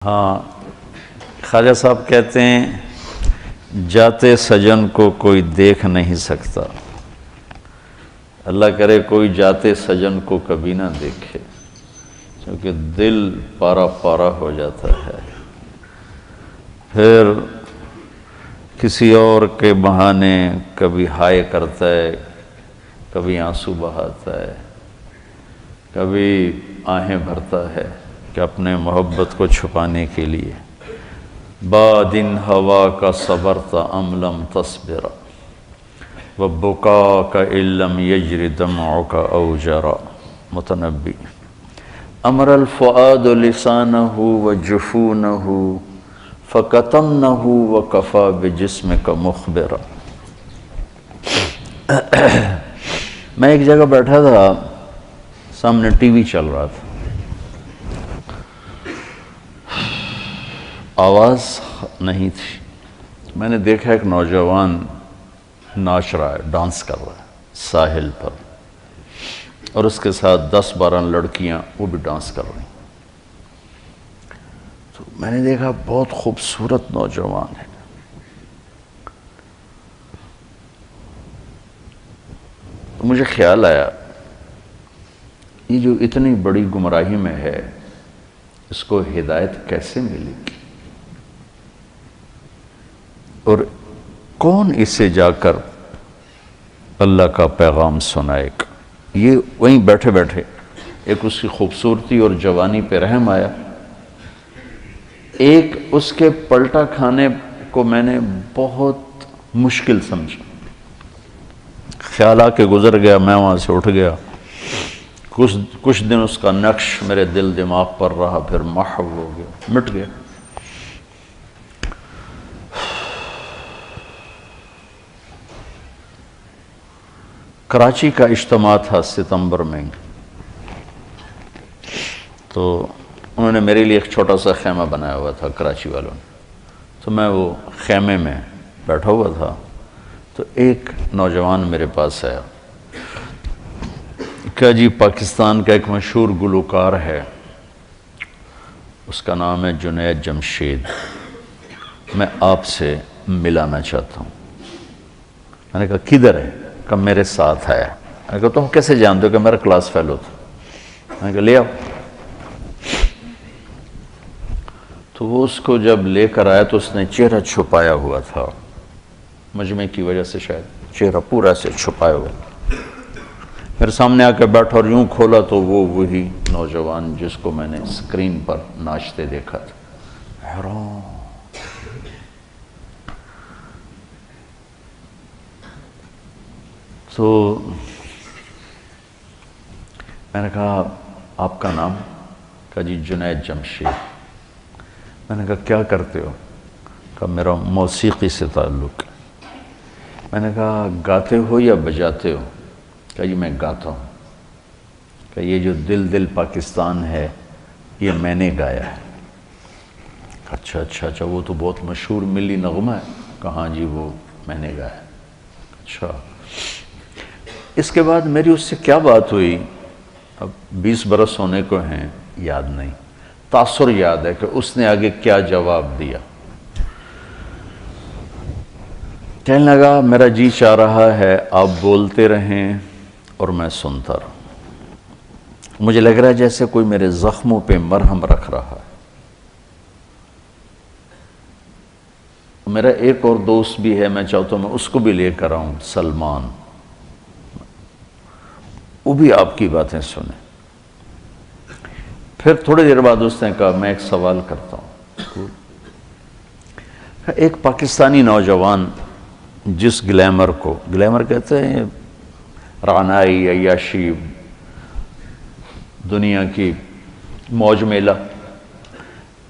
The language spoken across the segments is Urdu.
ہاں، خواجہ صاحب کہتے ہیں جاتے سجن کو کوئی دیکھ نہیں سکتا، اللہ کرے کوئی جاتے سجن کو کبھی نہ دیکھے، کیونکہ دل پارا پارا ہو جاتا ہے، پھر کسی اور کے بہانے کبھی ہائے کرتا ہے، کبھی آنسو بہاتا ہے، کبھی آہیں بھرتا ہے کہ اپنے محبت کو چھپانے کے لیے بادن ہوا کا صبرت ام لم تصبر وبکاک ان لم یجر دمعک او جرا۔ متنبی۔ امر الفؤاد لسانہ وجفونہ فکتمنہ وکفی بجسمک مخبرا۔ میں ایک جگہ بیٹھا تھا، سامنے ٹی وی چل رہا تھا، آواز نہیں تھی، میں نے دیکھا ایک نوجوان ناچ رہا ہے، ڈانس کر رہا ہے ساحل پر، اور اس کے ساتھ 10-12 لڑکیاں وہ بھی ڈانس کر رہی ہیں۔ تو میں نے دیکھا بہت خوبصورت نوجوان ہے، تو مجھے خیال آیا یہ جو اتنی بڑی گمراہی میں ہے اس کو ہدایت کیسے ملے گی، اور کون اسے جا کر اللہ کا پیغام سنائے گا۔ یہ وہیں بیٹھے بیٹھے ایک اس کی خوبصورتی اور جوانی پہ رحم آیا، ایک اس کے پلٹا کھانے کو میں نے بہت مشکل سمجھا، خیال آ کے گزر گیا، میں وہاں سے اٹھ گیا، کچھ دن اس کا نقش میرے دل دماغ پر رہا، پھر محو ہو گیا، مٹ گیا۔ کراچی کا اجتماع تھا ستمبر میں، تو انہوں نے میرے لیے ایک چھوٹا سا خیمہ بنایا ہوا تھا کراچی والوں نے، تو میں وہ خیمے میں بیٹھا ہوا تھا، تو ایک نوجوان میرے پاس آیا کہ جی پاکستان کا ایک مشہور گلوکار ہے، اس کا نام ہے جنید جمشید، میں آپ سے ملانا چاہتا ہوں۔ میں نے کہا کدھر ہے؟ کہ میرے ساتھ ہے۔ میں نے کہا تم کیسے جانتے ہو؟ کہ میرا کلاس فیلو تھا۔ میں نے کہا لے آؤ۔ تو وہ اس کو جب لے کر آیا تو اس نے چہرہ چھپایا ہوا تھا، مجمع کی وجہ سے شاید چہرہ پورا سے چھپایا ہوا، میرے سامنے آ کے بیٹھا اور یوں کھولا تو وہ وہی نوجوان جس کو میں نے اسکرین پر ناچتے دیکھا تھا۔ حیران۔ تو میں نے کہا آپ کا نام؟ کہا جی جنید جمشید۔ میں نے کہا کیا کرتے ہو؟ کہا میرا موسیقی سے تعلق ہے۔ میں نے کہا گاتے ہو یا بجاتے ہو؟ کہا جی میں گاتا ہوں۔ کہ یہ جو دل دل پاکستان ہے یہ میں نے گایا ہے۔ اچھا اچھا اچھا، وہ تو بہت مشہور ملی نغمہ ہے۔ کہاں جی وہ میں نے گایا ہے۔ اچھا۔ اس کے بعد میری اس سے کیا بات ہوئی، اب 20 برس ہونے کو ہیں، یاد نہیں، تاثر یاد ہے کہ اس نے آگے کیا جواب دیا۔ کہنے لگا میرا جی چاہ رہا ہے آپ بولتے رہیں اور میں سنتا رہوں، مجھے لگ رہا ہے جیسے کوئی میرے زخموں پہ مرہم رکھ رہا ہے۔ میرا ایک اور دوست بھی ہے، میں چاہتا ہوں میں اس کو بھی لے کر آؤں، سلمان، وہ بھی آپ کی باتیں سنیں۔ پھر تھوڑی دیر بعد اس نے کہا میں ایک سوال کرتا ہوں۔ ایک پاکستانی نوجوان جس گلیمر کو، گلیمر کہتے ہیں رعنائی، عیاشی، دنیا کی موج میلہ،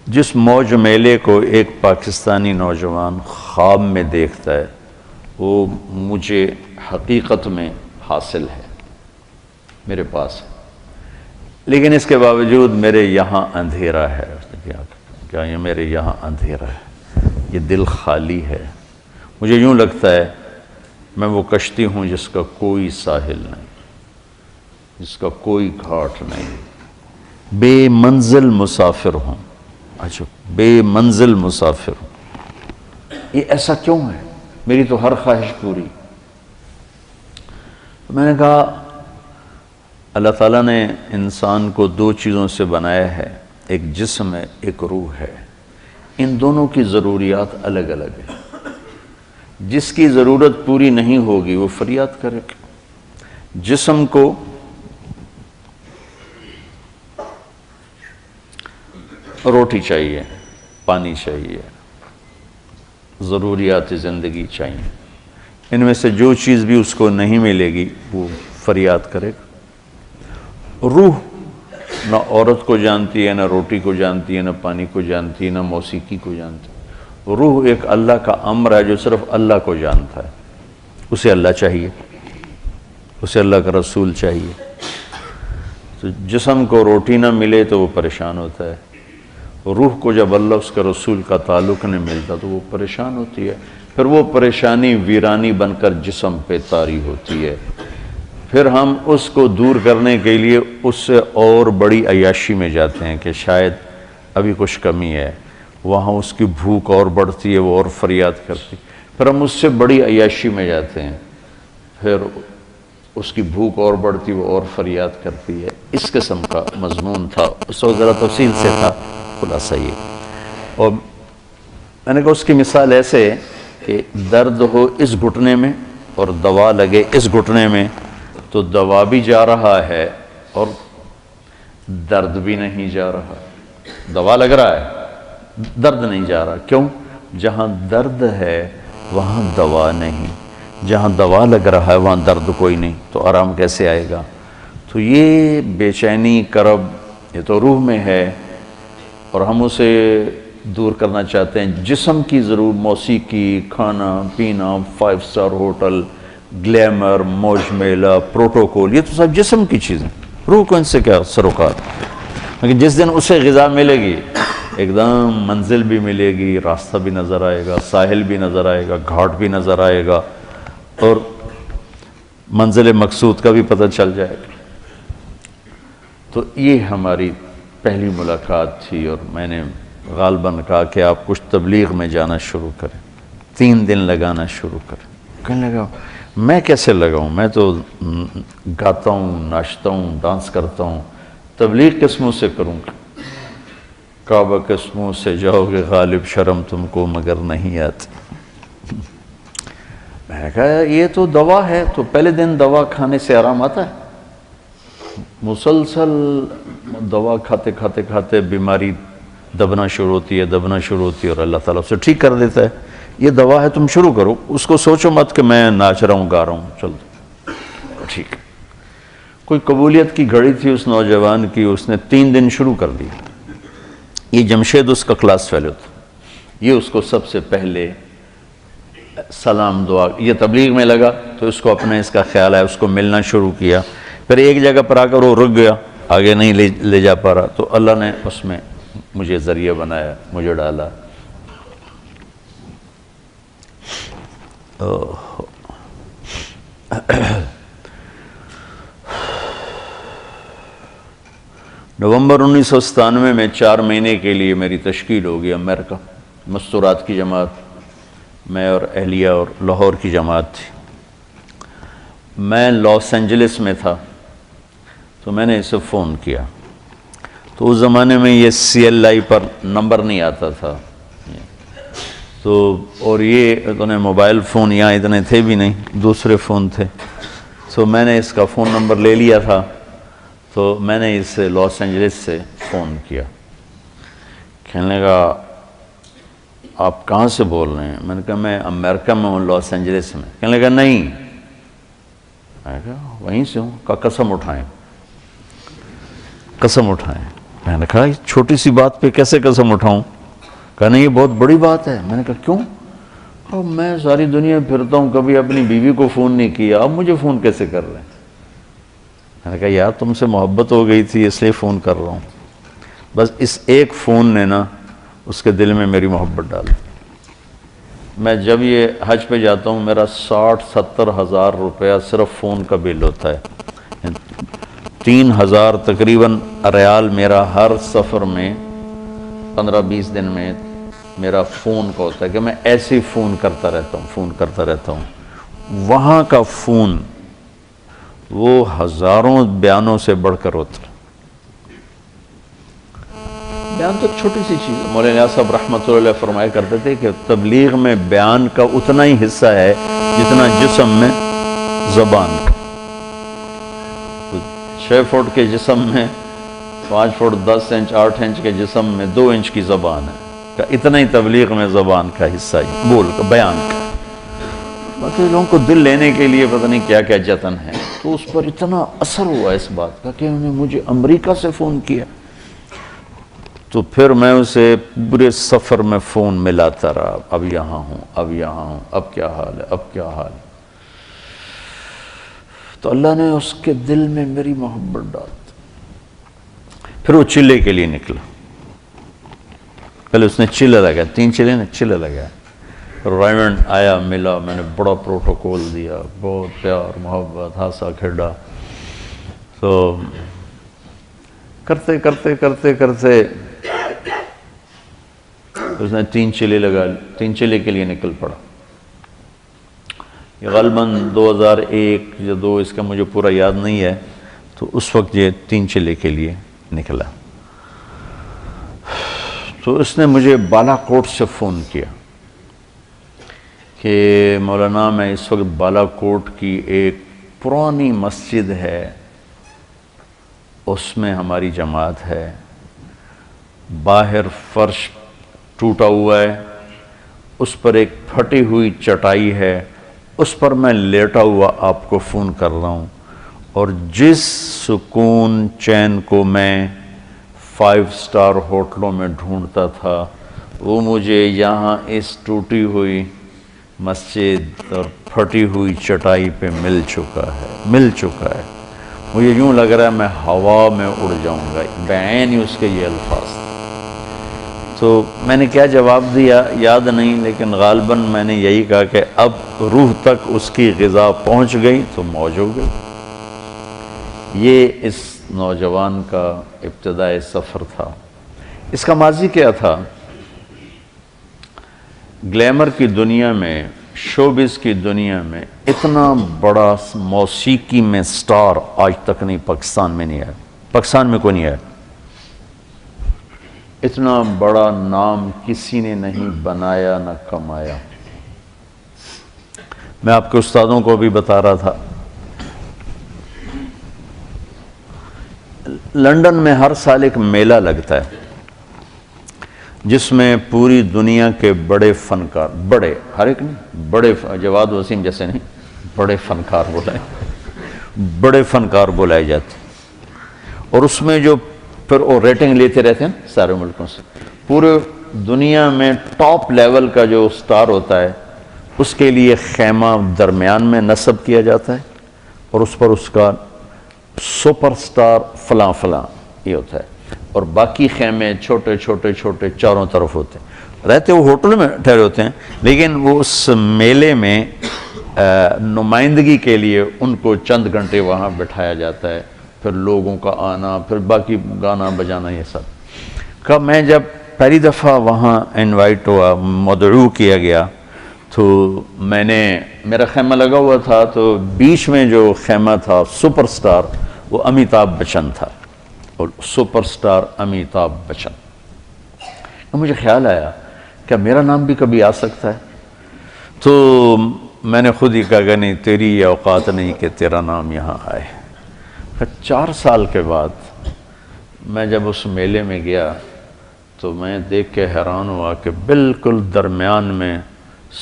جس موج میلے کو ایک پاکستانی نوجوان خواب میں دیکھتا ہے، وہ مجھے حقیقت میں حاصل ہے، میرے پاس ہے، لیکن اس کے باوجود میرے یہاں اندھیرا ہے۔ کیا یہ میرے یہاں اندھیرا ہے، یہ دل خالی ہے، مجھے یوں لگتا ہے میں وہ کشتی ہوں جس کا کوئی ساحل نہیں، جس کا کوئی گھاٹ نہیں، بے منزل مسافر ہوں، اچھا بے منزل مسافر، یہ ایسا کیوں ہے؟ میری تو ہر خواہش پوری۔ میں نے کہا اللہ تعالیٰ نے انسان کو دو چیزوں سے بنایا ہے، ایک جسم ہے، ایک روح ہے، ان دونوں کی ضروریات الگ الگ ہیں۔ جس کی ضرورت پوری نہیں ہوگی وہ فریاد کرے گا۔ جسم کو روٹی چاہیے، پانی چاہیے، ضروریات زندگی چاہیے، ان میں سے جو چیز بھی اس کو نہیں ملے گی وہ فریاد کرے گا۔ روح نہ عورت کو جانتی ہے، نہ روٹی کو جانتی ہے، نہ پانی کو جانتی ہے، نہ موسیقی کو جانتی ہے۔ روح ایک اللہ کا امر ہے جو صرف اللہ کو جانتا ہے، اسے اللہ چاہیے، اسے اللہ کا رسول چاہیے۔ تو جسم کو روٹی نہ ملے تو وہ پریشان ہوتا ہے، روح کو جب اللہ اس کے رسول کا تعلق نہیں ملتا تو وہ پریشان ہوتی ہے، پھر وہ پریشانی ویرانی بن کر جسم پہ طاری ہوتی ہے، پھر ہم اس کو دور کرنے کے لیے اس سے اور بڑی عیاشی میں جاتے ہیں کہ شاید ابھی کچھ کمی ہے، وہاں اس کی بھوک اور بڑھتی ہے، وہ اور فریاد کرتی، پھر ہم اس سے بڑی عیاشی میں جاتے ہیں، پھر اس کی بھوک اور بڑھتی، وہ اور فریاد کرتی ہے۔ اس قسم کا مضمون تھا، اس وقت ذرا تفصیل سے تھا، خلاصہ یہ۔ اور میں نے کہا اس کی مثال ایسے کہ درد ہو اس گھٹنے میں اور دوا لگے اس گھٹنے میں تو دوا بھی جا رہا ہے اور درد بھی نہیں جا رہا۔ دوا لگ رہا ہے، درد نہیں جا رہا، کیوں؟ جہاں درد ہے وہاں دوا نہیں، جہاں دوا لگ رہا ہے وہاں درد کوئی نہیں، تو آرام کیسے آئے گا؟ تو یہ بے چینی، کرب، یہ تو روح میں ہے اور ہم اسے دور کرنا چاہتے ہیں۔ جسم کی ضرور موسیقی، کھانا پینا، 5 اسٹار ہوٹل، گلیمر، موج میلہ، پروٹوکول، یہ تو سب جسم کی چیزیں، روح کو ان سے کیا سروکار؟ لیکن جس دن اسے غذا ملے گی، ایک دم منزل بھی ملے گی، راستہ بھی نظر آئے گا، ساحل بھی نظر آئے گا، گھاٹ بھی نظر آئے گا، اور منزل مقصود کا بھی پتہ چل جائے گا۔ تو یہ ہماری پہلی ملاقات تھی، اور میں نے غالباً کہا کہ آپ کچھ تبلیغ میں جانا شروع کریں، 3 دن لگانا شروع کریں۔ کہنے لگا میں کیسے لگاؤں، میں تو گاتا ہوں، ناچتا ہوں، ڈانس کرتا ہوں، تبلیغ کس منہ سے کروں؟ کعبہ کس منہ سے جاؤ گے غالب، شرم تم کو مگر نہیں آتی۔ میں نے کہا یہ تو دوا ہے، تو پہلے دن دوا کھانے سے آرام آتا ہے؟ مسلسل دوا کھاتے کھاتے کھاتے بیماری دبنا شروع ہوتی ہے، دبنا شروع ہوتی ہے، اور اللہ تعالیٰ اسے ٹھیک کر دیتا ہے۔ یہ دوا ہے، تم شروع کرو، اس کو سوچو مت کہ میں ناچ رہا ہوں، گا رہا ہوں، چلو ٹھیک ہے۔ کوئی قبولیت کی گھڑی تھی اس نوجوان کی، اس نے 3 دن شروع کر دی۔ یہ جمشید اس کا کلاس فیلو تھا، یہ اس کو سب سے پہلے سلام دعا، یہ تبلیغ میں لگا تو اس کو اپنے اس کا خیال ہے، اس کو ملنا شروع کیا، پھر ایک جگہ پر آ کر وہ رک گیا، آگے نہیں لے جا پا رہا، تو اللہ نے اس میں مجھے ذریعہ بنایا، مجھے ڈالا۔ نومبر 1997 میں 4 مہینے کے لیے میری تشکیل ہو گئی امریکہ، مستورات کی جماعت، میں اور اہلیہ اور لاہور کی جماعت تھی۔ میں لاس اینجلس میں تھا تو میں نے اسے فون کیا، تو اس زمانے میں یہ CLI پر نمبر نہیں آتا تھا، تو اور یہ اتنے موبائل فون یہاں اتنے تھے بھی نہیں، دوسرے فون تھے، تو میں نے اس کا فون نمبر لے لیا تھا، تو میں نے اس سے لاس اینجلس سے فون کیا۔ کہنے لگا آپ کہاں سے بول رہے ہیں؟ میں نے کہا میں امریکہ میں ہوں، لاس اینجلس میں۔ کہنے لگا نہیں، میں نے کہا وہیں سے ہوں۔ کہا قسم اٹھائیں، قسم اٹھائیں۔ میں نے کہا چھوٹی سی بات پہ کیسے قسم اٹھاؤں؟ کہا نہیں یہ بہت بڑی بات ہے۔ میں نے کہا کیوں؟ کہا میں ساری دنیا پھرتا ہوں، کبھی اپنی بیوی کو فون نہیں کیا، اب مجھے فون کیسے کر رہے ہیں؟ میں نے کہا یار تم سے محبت ہو گئی تھی اس لیے فون کر رہا ہوں، بس اس ایک فون نے نا اس کے دل میں میری محبت ڈالی۔ میں جب یہ حج پہ جاتا ہوں میرا 60-70 ہزار روپیہ صرف فون کا بل ہوتا ہے، 3000 تقریباً ریال میرا ہر سفر میں 15-20 دن میں میرا فون کا ہوتا ہے کہ میں ایسے ہی فون کرتا رہتا ہوں. وہاں کا فون وہ ہزاروں بیانوں سے بڑھ کر ہوتا ہے. بیان تو ایک چھوٹی سی چیز ہے. مولانا صاحب رحمۃ اللہ علیہ فرمایا کرتے تھے کہ تبلیغ میں بیان کا اتنا ہی حصہ ہے جتنا جسم میں زبان کا. 6 فٹ کے جسم میں 5 فٹ 10 انچ 8 انچ کے جسم میں 2 انچ کی زبان ہے. اتنا ہی تبلیغ میں زبان کا حصہ ہے بول کا بیان کا. باقی لوگوں کو دل لینے کے لیے پتہ نہیں کیا کیا جتن ہے. تو اس پر اتنا اثر ہوا اس بات کا کہ انہوں نے مجھے امریکہ سے فون کیا. تو پھر میں اسے پورے سفر میں فون ملاتا رہا. اب یہاں ہوں اب کیا حال ہے. تو اللہ نے اس کے دل میں میری محبت ڈال. پھر وہ چلے کے لیے نکلا. پہلے اس نے چلے لگا 3 چلے نے چلے لگا. ریونڈ آیا ملا. میں نے بڑا پروٹوکول دیا. بہت پیار محبت ہنسا کھیڈا. تو کرتے اس نے 3 چلے لگا. 3 چلے کے لیے نکل پڑا. یہ غالباً 2001 یا 2 اس کا مجھے پورا یاد نہیں ہے. تو اس وقت یہ 3 چلے کے لیے نکلا. تو اس نے مجھے بالا کوٹ سے فون کیا کہ مولانا میں اس وقت بالا کوٹ کی ایک پرانی مسجد ہے, اس میں ہماری جماعت ہے. باہر فرش ٹوٹا ہوا ہے, اس پر ایک پھٹی ہوئی چٹائی ہے, اس پر میں لیٹا ہوا آپ کو فون کر رہا ہوں. اور جس سکون چین کو میں 5 سٹار ہوٹلوں میں ڈھونڈتا تھا وہ مجھے یہاں اس ٹوٹی ہوئی مسجد اور پھٹی ہوئی چٹائی پہ مل چکا ہے. مجھے یوں لگ رہا ہے میں ہوا میں اڑ جاؤں گا. بعین ہی اس کے یہ الفاظ تھے. تو میں نے کیا جواب دیا یاد نہیں, لیکن غالباً میں نے یہی کہا کہ اب روح تک اس کی غذا پہنچ گئی تو موج ہو گئی. یہ اس نوجوان کا ابتدائی سفر تھا. اس کا ماضی کیا تھا؟ گلیمر کی دنیا میں, شوبز کی دنیا میں اتنا بڑا موسیقی میں سٹار آج تک نہیں پاکستان میں نہیں ہے. پاکستان میں کوئی نہیں ہے. اتنا بڑا نام کسی نے نہیں بنایا نہ کمایا. میں آپ کے استادوں کو بھی بتا رہا تھا, لندن میں ہر سال ایک میلہ لگتا ہے جس میں پوری دنیا کے بڑے فنکار, ہر ایک نہیں, بڑے جواد وسیم جیسے نہیں, بڑے فنکار بلائے جاتے. اور اس میں جو پھر وہ ریٹنگ لیتے رہتے ہیں سارے ملکوں سے. پورے دنیا میں ٹاپ لیول کا جو سٹار ہوتا ہے اس کے لیے خیمہ درمیان میں نصب کیا جاتا ہے اور اس پر اس کا سپر سٹار فلاں یہ ہوتا ہے. اور باقی خیمے چھوٹے چاروں طرف ہوتے ہیں. رہتے وہ ہوٹل میں ٹھہرے ہوتے ہیں, لیکن وہ اس میلے میں نمائندگی کے لیے ان کو چند گھنٹے وہاں بٹھایا جاتا ہے. پھر لوگوں کا آنا, پھر باقی گانا بجانا, یہ سب کا. میں جب پہلی دفعہ وہاں انوائٹ ہوا, مدعو کیا گیا, تو میں نے, میرا خیمہ لگا ہوا تھا, تو بیچ میں جو خیمہ تھا سپر سٹار وہ امیتابھ بچن تھا. اور سپر سٹار امیتابھ بچن. مجھے خیال آیا کہ میرا نام بھی کبھی آ سکتا ہے. تو میں نے خود ہی کہا کہ نہیں, تیری یہ اوقات نہیں کہ تیرا نام یہاں آئے. 4 سال کے بعد میں جب اس میلے میں گیا تو میں دیکھ کے حیران ہوا کہ بالکل درمیان میں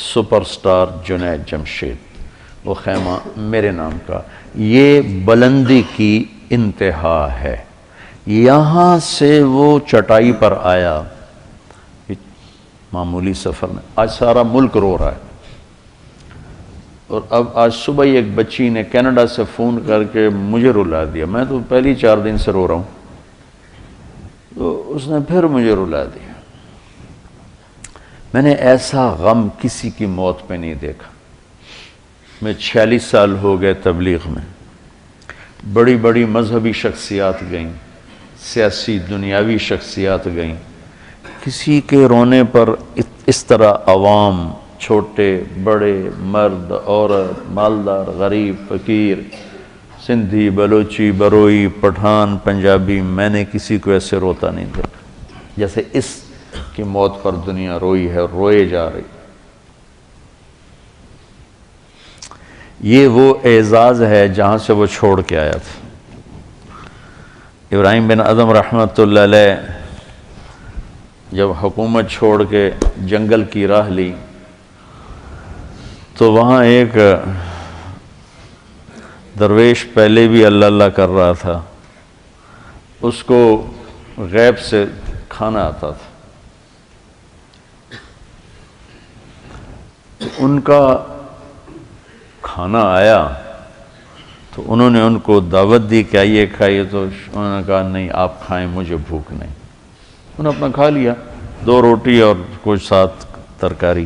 سپر سٹار جنید جمشید, وہ خیمہ میرے نام کا. یہ بلندی کی انتہا ہے. یہاں سے وہ چٹائی پر آیا, معمولی سفر میں. آج سارا ملک رو رہا ہے. اور اب آج صبح ہی ایک بچی نے کینیڈا سے فون کر کے مجھے رلا دیا. میں تو پہلی 4 دن سے رو رہا ہوں, تو اس نے پھر مجھے رلا دیا. میں نے ایسا غم کسی کی موت پہ نہیں دیکھا. میں 46 سال ہو گئے تبلیغ میں. بڑی مذہبی شخصیات گئیں, سیاسی دنیاوی شخصیات گئیں, کسی کے رونے پر اس طرح عوام، چھوٹے بڑے، مرد عورت، مالدار غریب فقیر، سندھی بلوچی بروئی پٹھان پنجابی، میں نے کسی کو ایسے روتا نہیں دیکھا جیسے اس کی موت پر دنیا روئی ہے اور روئے جا رہی۔ یہ وہ اعزاز ہے جہاں سے وہ چھوڑ کے آیا تھا۔ ابراہیم بن ادھم رحمۃ اللہ علیہ جب حکومت چھوڑ کے جنگل کی راہ لی تو وہاں ایک درویش پہلے بھی اللہ اللہ کر رہا تھا، اس کو غیب سے کھانا آتا تھا۔ ان کا کھانا آیا تو انہوں نے ان کو دعوت دی کہ آئیے کھائیے، تو انہوں نے کہا نہیں آپ کھائیں، مجھے بھوک نہیں۔ انہوں نے اپنا کھا لیا، 2 روٹی اور کچھ ساتھ ترکاری۔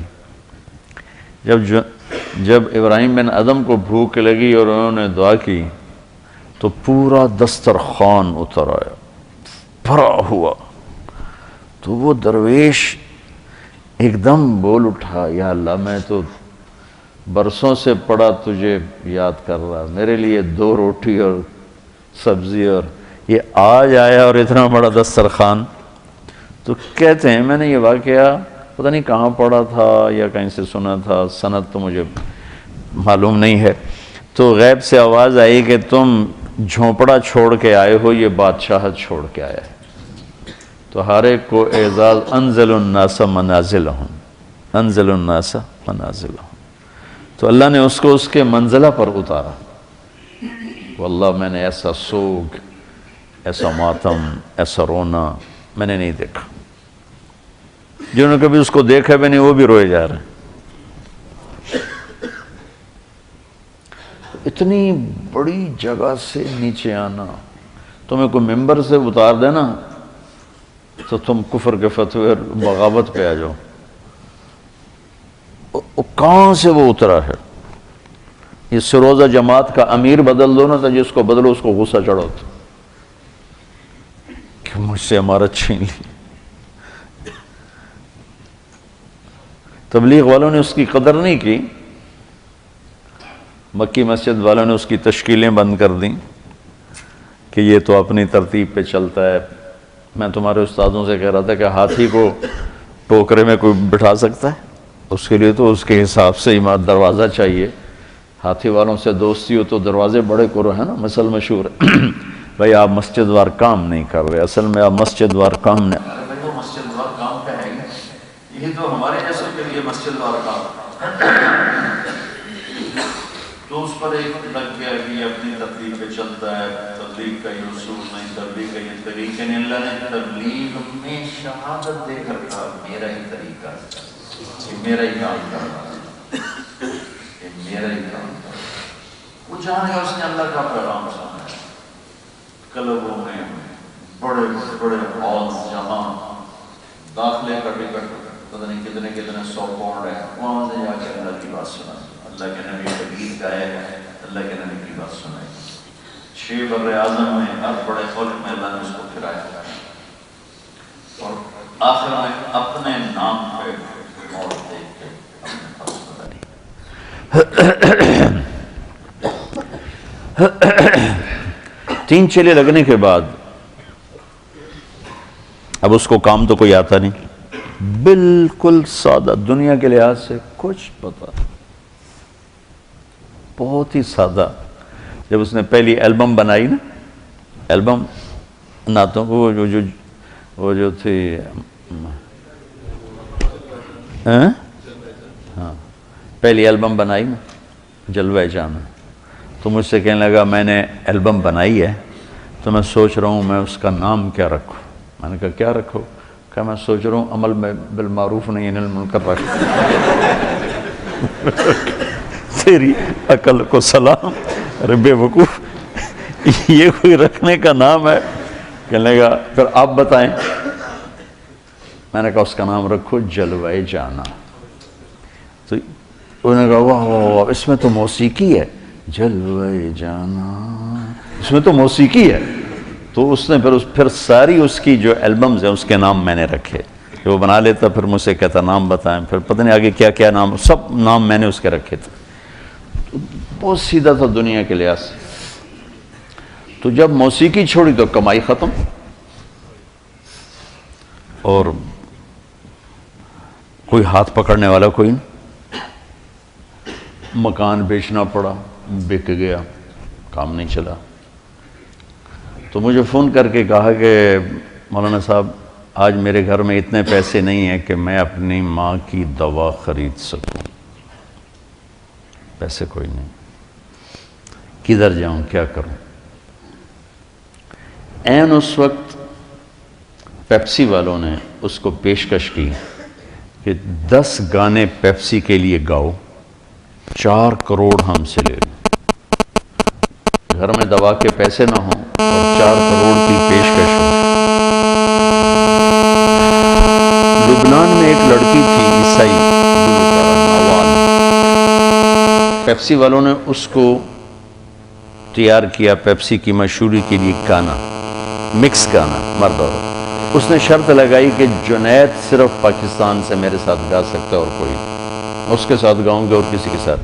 جب ابراہیم بن ادھم کو بھوک لگی اور انہوں نے دعا کی تو پورا دسترخوان اتر آیا، بھرا ہوا۔ تو وہ درویش ایک دم بول اٹھا، یا اللہ میں تو برسوں سے پڑا تجھے یاد کر رہا، میرے لیے 2 روٹی اور سبزی اور یہ آج آیا اور اتنا بڑا دسترخوان۔ تو کہتے ہیں میں نے یہ واقعہ پتہ نہیں کہاں پڑھا تھا یا کہیں سے سنا تھا، سند تو مجھے معلوم نہیں ہے۔ تو غیب سے آواز آئی کہ تم جھونپڑا چھوڑ کے آئے ہو، یہ بادشاہت چھوڑ کے آیا ہے۔ تو ہر ایک کو اعزاز، انزل الناس منازلہم، انزل الناس منازلہم۔ تو اللہ نے اس کو اس کے منزلہ پر اتارا۔ واللہ میں نے ایسا سوگ، ایسا ماتم، ایسا رونا میں نے نہیں دیکھا۔ جنہوں نے کبھی اس کو دیکھا بھی نہیں وہ بھی روئے جا رہے ہیں۔ اتنی بڑی جگہ سے نیچے آنا، تمہیں کوئی ممبر سے اتار دینا تو تم کفر کے فتوے اور بغاوت پہ آ جاؤ۔ کہاں سے وہ اترا ہے؟ یہ سروزہ جماعت کا امیر بدل دو نا، تو جس کو بدلو اس کو غصہ چڑھو کہ مجھ سے امارت چھین لی۔ تبلیغ والوں نے اس کی قدر نہیں کی، مکی مسجد والوں نے اس کی تشکیلیں بند کر دیں کہ یہ تو اپنی ترتیب پہ چلتا ہے۔ میں تمہارے استادوں سے کہہ رہا تھا کہ ہاتھی کو ٹوکرے میں کوئی بٹھا سکتا ہے؟ اس کے لیے تو اس کے حساب سے دروازہ چاہیے۔ ہاتھی والوں سے دوستی ہو تو دروازے بڑے کرو، ہے نا، مثل مشہور ہے۔ بھائی آپ مسجد وار کام نہیں کر رہے، اصل میں آپ مسجد وار کام نہیں۔ ارے بھائی وہ مسجد وار کام کا ہے یہ تو ہمارے جیسے کے لیے مسجد وار کام، تو اس پر ایک لگ گیا کہ یہ اپنی تبلیغ پہ چلتا ہے، تبلیغ کا یہ اصول نہیں، تبلیغ کا یہ طریقہ نہیں۔ اللہ نے تبلیغ میں شہادت دے کر کہا میرا ہی طریقہ ہے، یہ میرا ہی کام کر رہا ہے، یہ میرا ہی کام کر رہا ہے۔ وہ جانے اس نے اللہ کا پیغام سنا ہے۔ کلبوں میں بڑے بڑے ہال جہاں داخلے کا ٹکٹ پتہ نہیں کتنے 100 پاؤنڈ ہے، وہاں سے جا کے اللہ کی بات سنا، اللہ کے نبی کا گیت گائے، اللہ کے نبی کی بات سنائی۔ 6 بر اعظم میں ہر بڑے ملک میں اللہ نے اس کو پھرایا اور آخر میں اپنے نام پہ موت دیکھ کے اپنے پاس بتائی۔ تین چیلے لگنے کے بعد اب اس کو کام تو کوئی آتا نہیں، بالکل سادہ، دنیا کے لحاظ سے کچھ پتا، بہت ہی سادہ۔ جب اس نے پہلی البم بنائی نا، البم نعتوں کو، وہ جو تھی ہاں پہلی البم بنائی نا جلوہ جانا، تو مجھ سے کہنے لگا میں نے البم بنائی ہے تو میں سوچ رہا ہوں میں اس کا نام کیا رکھوں۔ میں نے کہا کیا رکھو؟ کہ میں سوچ رہا ہوں عمل میں بالمعروف نہیں عن المنکر رکھ۔ تیری عقل کو سلام، ارے بے وقوف، یہ کوئی رکھنے کا نام ہے؟ کہنے لگا پھر آپ بتائیں۔ میں نے کہا اس کا نام رکھو جلوہ جانا۔ تو انہوں نے کہا واہ اس میں تو موسیقی ہے، جلوہ جانا اس میں تو موسیقی ہے۔ تو اس نے پھر ساری اس کی جو البمز ہیں اس کے نام میں نے رکھے، کہ وہ بنا لیتا، پھر مجھ سے کہتا نام بتائیں، پھر پتہ نہیں آگے کیا کیا نام، سب نام میں نے اس کے رکھے تھے. تو بہت سیدھا تھا دنیا کے لحاظ سے. تو جب موسیقی چھوڑی تو کمائی ختم، اور کوئی ہاتھ پکڑنے والا کوئی نہیں. مکان بیچنا پڑا، بک گیا، کام نہیں چلا. تو مجھے فون کر کے کہا کہ مولانا صاحب آج میرے گھر میں اتنے پیسے نہیں ہیں کہ میں اپنی ماں کی دوا خرید سکوں، پیسے کوئی نہیں، کدھر جاؤں، کیا کروں. عین اس وقت پیپسی والوں نے اس کو پیشکش کی کہ 10 گانے پیپسی کے لیے گاؤ، 4 کروڑ ہم سے لے لو. گھر میں دوا کے پیسے نہ ہوں اور 4 کروڑ کی پیشکش ہو. لبنان میں ایک لڑکی تھی عیسائی، پیپسی والوں نے اس کو تیار کیا پیپسی کی مشہوری کے لیے گانا، مکس گانا مرد عورت. اس نے شرط لگائی کہ جنید صرف پاکستان سے میرے ساتھ گا سکتا ہے اور کوئی نہیں، اس کے ساتھ گاؤں گے اور کسی کے ساتھ.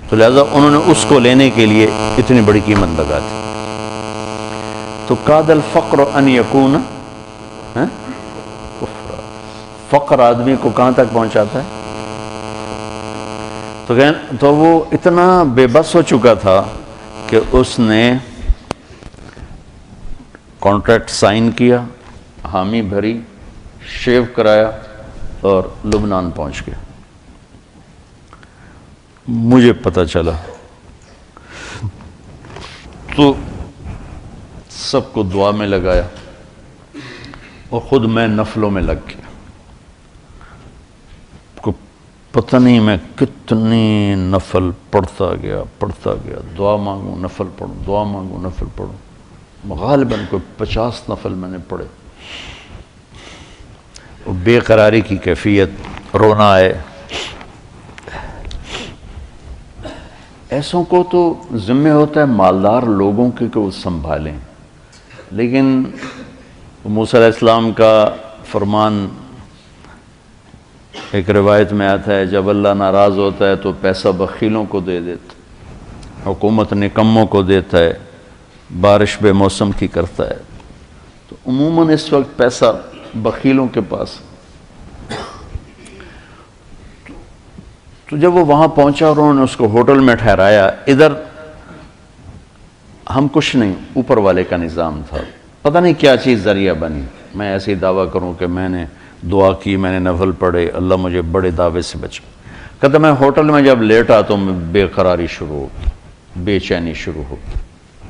تو لہذا انہوں نے اس کو لینے کے لیے اتنی بڑی قیمت لگا دی. تو کاد الفقر ان یکون، فقر آدمی کو کہاں تک پہنچاتا ہے. تو وہ اتنا بے بس ہو چکا تھا کہ اس نے کانٹریکٹ سائن کیا، حامی بھری، شیو کرایا اور لبنان پہنچ گیا. مجھے پتہ چلا تو سب کو دعا میں لگایا اور خود میں نفلوں میں لگ گیا. پتہ نہیں میں کتنی نفل پڑھتا گیا، دعا مانگوں نفل پڑھوں، دعا مانگوں نفل پڑھوں. غالباً کوئی 50 نفل میں نے پڑھے. بے قراری کی کیفیت، رونا آئے. ایسوں کو تو ذمہ ہوتا ہے مالدار لوگوں کے کہ وہ سنبھالیں، لیکن موسیٰ علیہ السلام کا فرمان ایک روایت میں آتا ہے، جب اللہ ناراض ہوتا ہے تو پیسہ بخیلوں کو دے دیتا، حکومت نکموں کو دیتا ہے، بارش بے موسم کی کرتا ہے. تو عموماً اس وقت پیسہ بخیلوں کے پاس. تو جب وہ وہاں پہنچا اور انہوں نے اس کو ہوٹل میں ٹھہرایا، ادھر ہم کچھ نہیں، اوپر والے کا نظام تھا. پتہ نہیں کیا چیز ذریعہ بنی. میں ایسے ہی دعویٰ کروں کہ میں نے دعا کی، میں نے نفل پڑھے، اللہ مجھے بڑے دعوے سے بچا. کہتا میں ہوٹل میں جب لیٹا تو بے قراری شروع ہو، بے چینی شروع ہو،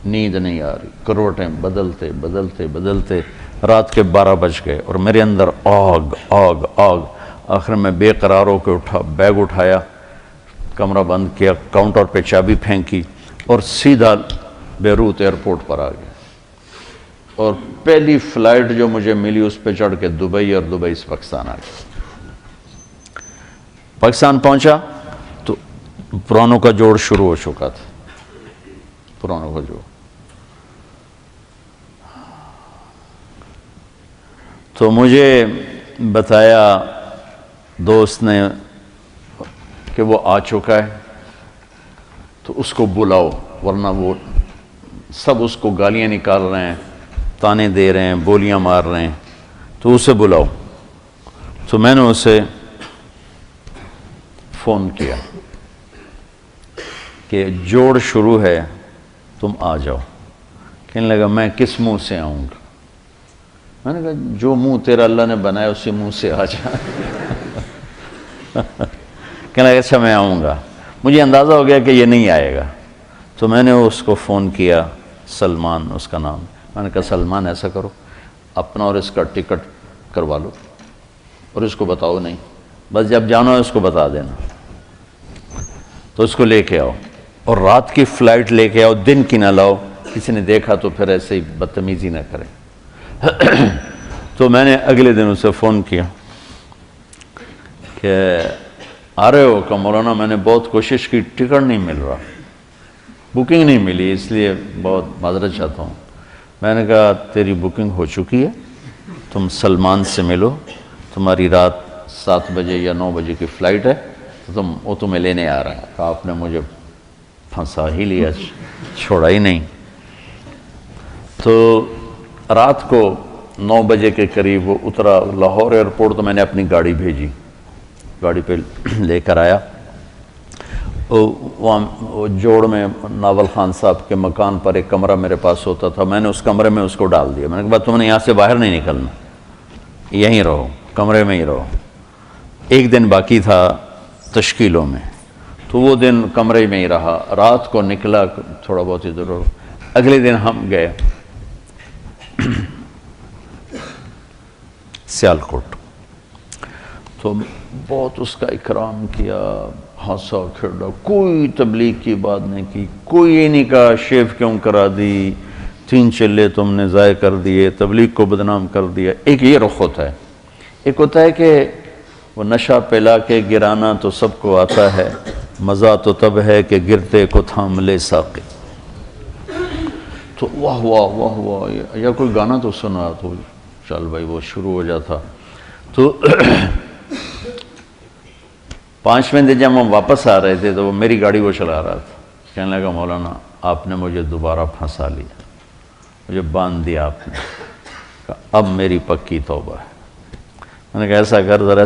نیند نہیں آ رہی، کروٹیں بدلتے رات کے 12 بج گئے اور میرے اندر آگ. آخر میں بے قرار ہو کے اٹھا، بیگ اٹھایا، کمرہ بند کیا، کاؤنٹر پہ چابی پھینکی اور سیدھا بیروت ایئرپورٹ پر آ گیا. اور پہلی فلائٹ جو مجھے ملی اس پہ چڑھ کے دبئی، اور دبئی سے پاکستان آ گیا. پاکستان پہنچا تو پرانوں کا جوڑ شروع ہو چکا تھا، پرانوں کا جوڑ. تو مجھے بتایا دوست نے کہ وہ آ چکا ہے، تو اس کو بلاؤ، ورنہ وہ سب اس کو گالیاں نکال رہے ہیں، تانے دے رہے ہیں، بولیاں مار رہے ہیں، تو اسے بلاؤ. تو میں نے اسے فون کیا کہ جوڑ شروع ہے، تم آ جاؤ. کہنے لگا میں کس منہ سے آؤں گا؟ میں نے کہا جو منہ تیرا اللہ نے بنایا اسی منہ سے آ جا. کہنے لگا اچھا میں آؤں گا. مجھے اندازہ ہو گیا کہ یہ نہیں آئے گا. تو میں نے اس کو فون کیا، سلمان اس کا نام. میں نے کہا سلمان ایسا کرو، اپنا اور اس کا ٹکٹ کروا لو اور اس کو بتاؤ نہیں، بس جب جانا ہے اس کو بتا دینا. تو اس کو لے کے آؤ اور رات کی فلائٹ لے کے آؤ، دن کی نہ لاؤ، کسی نے دیکھا تو پھر ایسے ہی بدتمیزی نہ کرے. تو میں نے اگلے دن اسے فون کیا کہ آ رہے ہو؟ کہ مولانا میں نے بہت کوشش کی، ٹکٹ نہیں مل رہا، بکنگ نہیں ملی، اس لیے بہت معذرت چاہتا ہوں. میں نے کہا تیری بکنگ ہو چکی ہے، تم سلمان سے ملو، تمہاری رات 7 بجے یا 9 بجے کی فلائٹ ہے، تو وہ تمہیں لینے آ رہا ہے۔ کہا آپ نے مجھے پھنسا ہی لیا، چھوڑا ہی نہیں۔ تو رات کو 9 بجے کے قریب وہ اترا لاہور ایئرپورٹ، تو میں نے اپنی گاڑی بھیجی، گاڑی پہ لے کر آیا۔ وہ جوڑ میں ناول خان صاحب کے مکان پر ایک کمرہ میرے پاس ہوتا تھا، میں نے اس کمرے میں اس کو ڈال دیا۔ میں نے کہا تم نے یہاں سے باہر نہیں نکلنا، یہیں رہو، کمرے میں ہی رہو۔ ایک دن باقی تھا تشکیلوں میں، تو وہ دن کمرے میں ہی رہا۔ رات کو نکلا تھوڑا بہت ادھر، اگلے دن ہم گئے سیالکوٹ، تو بہت اس کا اکرام کیا، ہنسا کھیڑا، کوئی تبلیغ کی بات نہیں کی، کوئی یہ نہیں کہا شیو کیوں کرا دی، 3 چلے تم نے ضائع کر دیے، تبلیغ کو بدنام کر دیا۔ ایک یہ رخ ہوتا ہے، ایک ہوتا ہے کہ وہ نشہ پلا کے گرانا تو سب کو آتا ہے، مزہ تو تب ہے کہ گرتے کو تھام لے ساقی۔ تو واہ واہ واہ واہ، یا کوئی گانا تو سنا تو چل بھائی وہ شروع ہو جاتا۔ تو 5ویں دن جب ہم واپس آ رہے تھے تو وہ میری گاڑی وہ چلا رہا تھا، کہنے لگا مولانا آپ نے مجھے دوبارہ پھنسا لیا، مجھے باندھ دیا آپ نے، کہا اب میری پکی توبہ ہے۔ میں نے کہا ایسا کر ذرا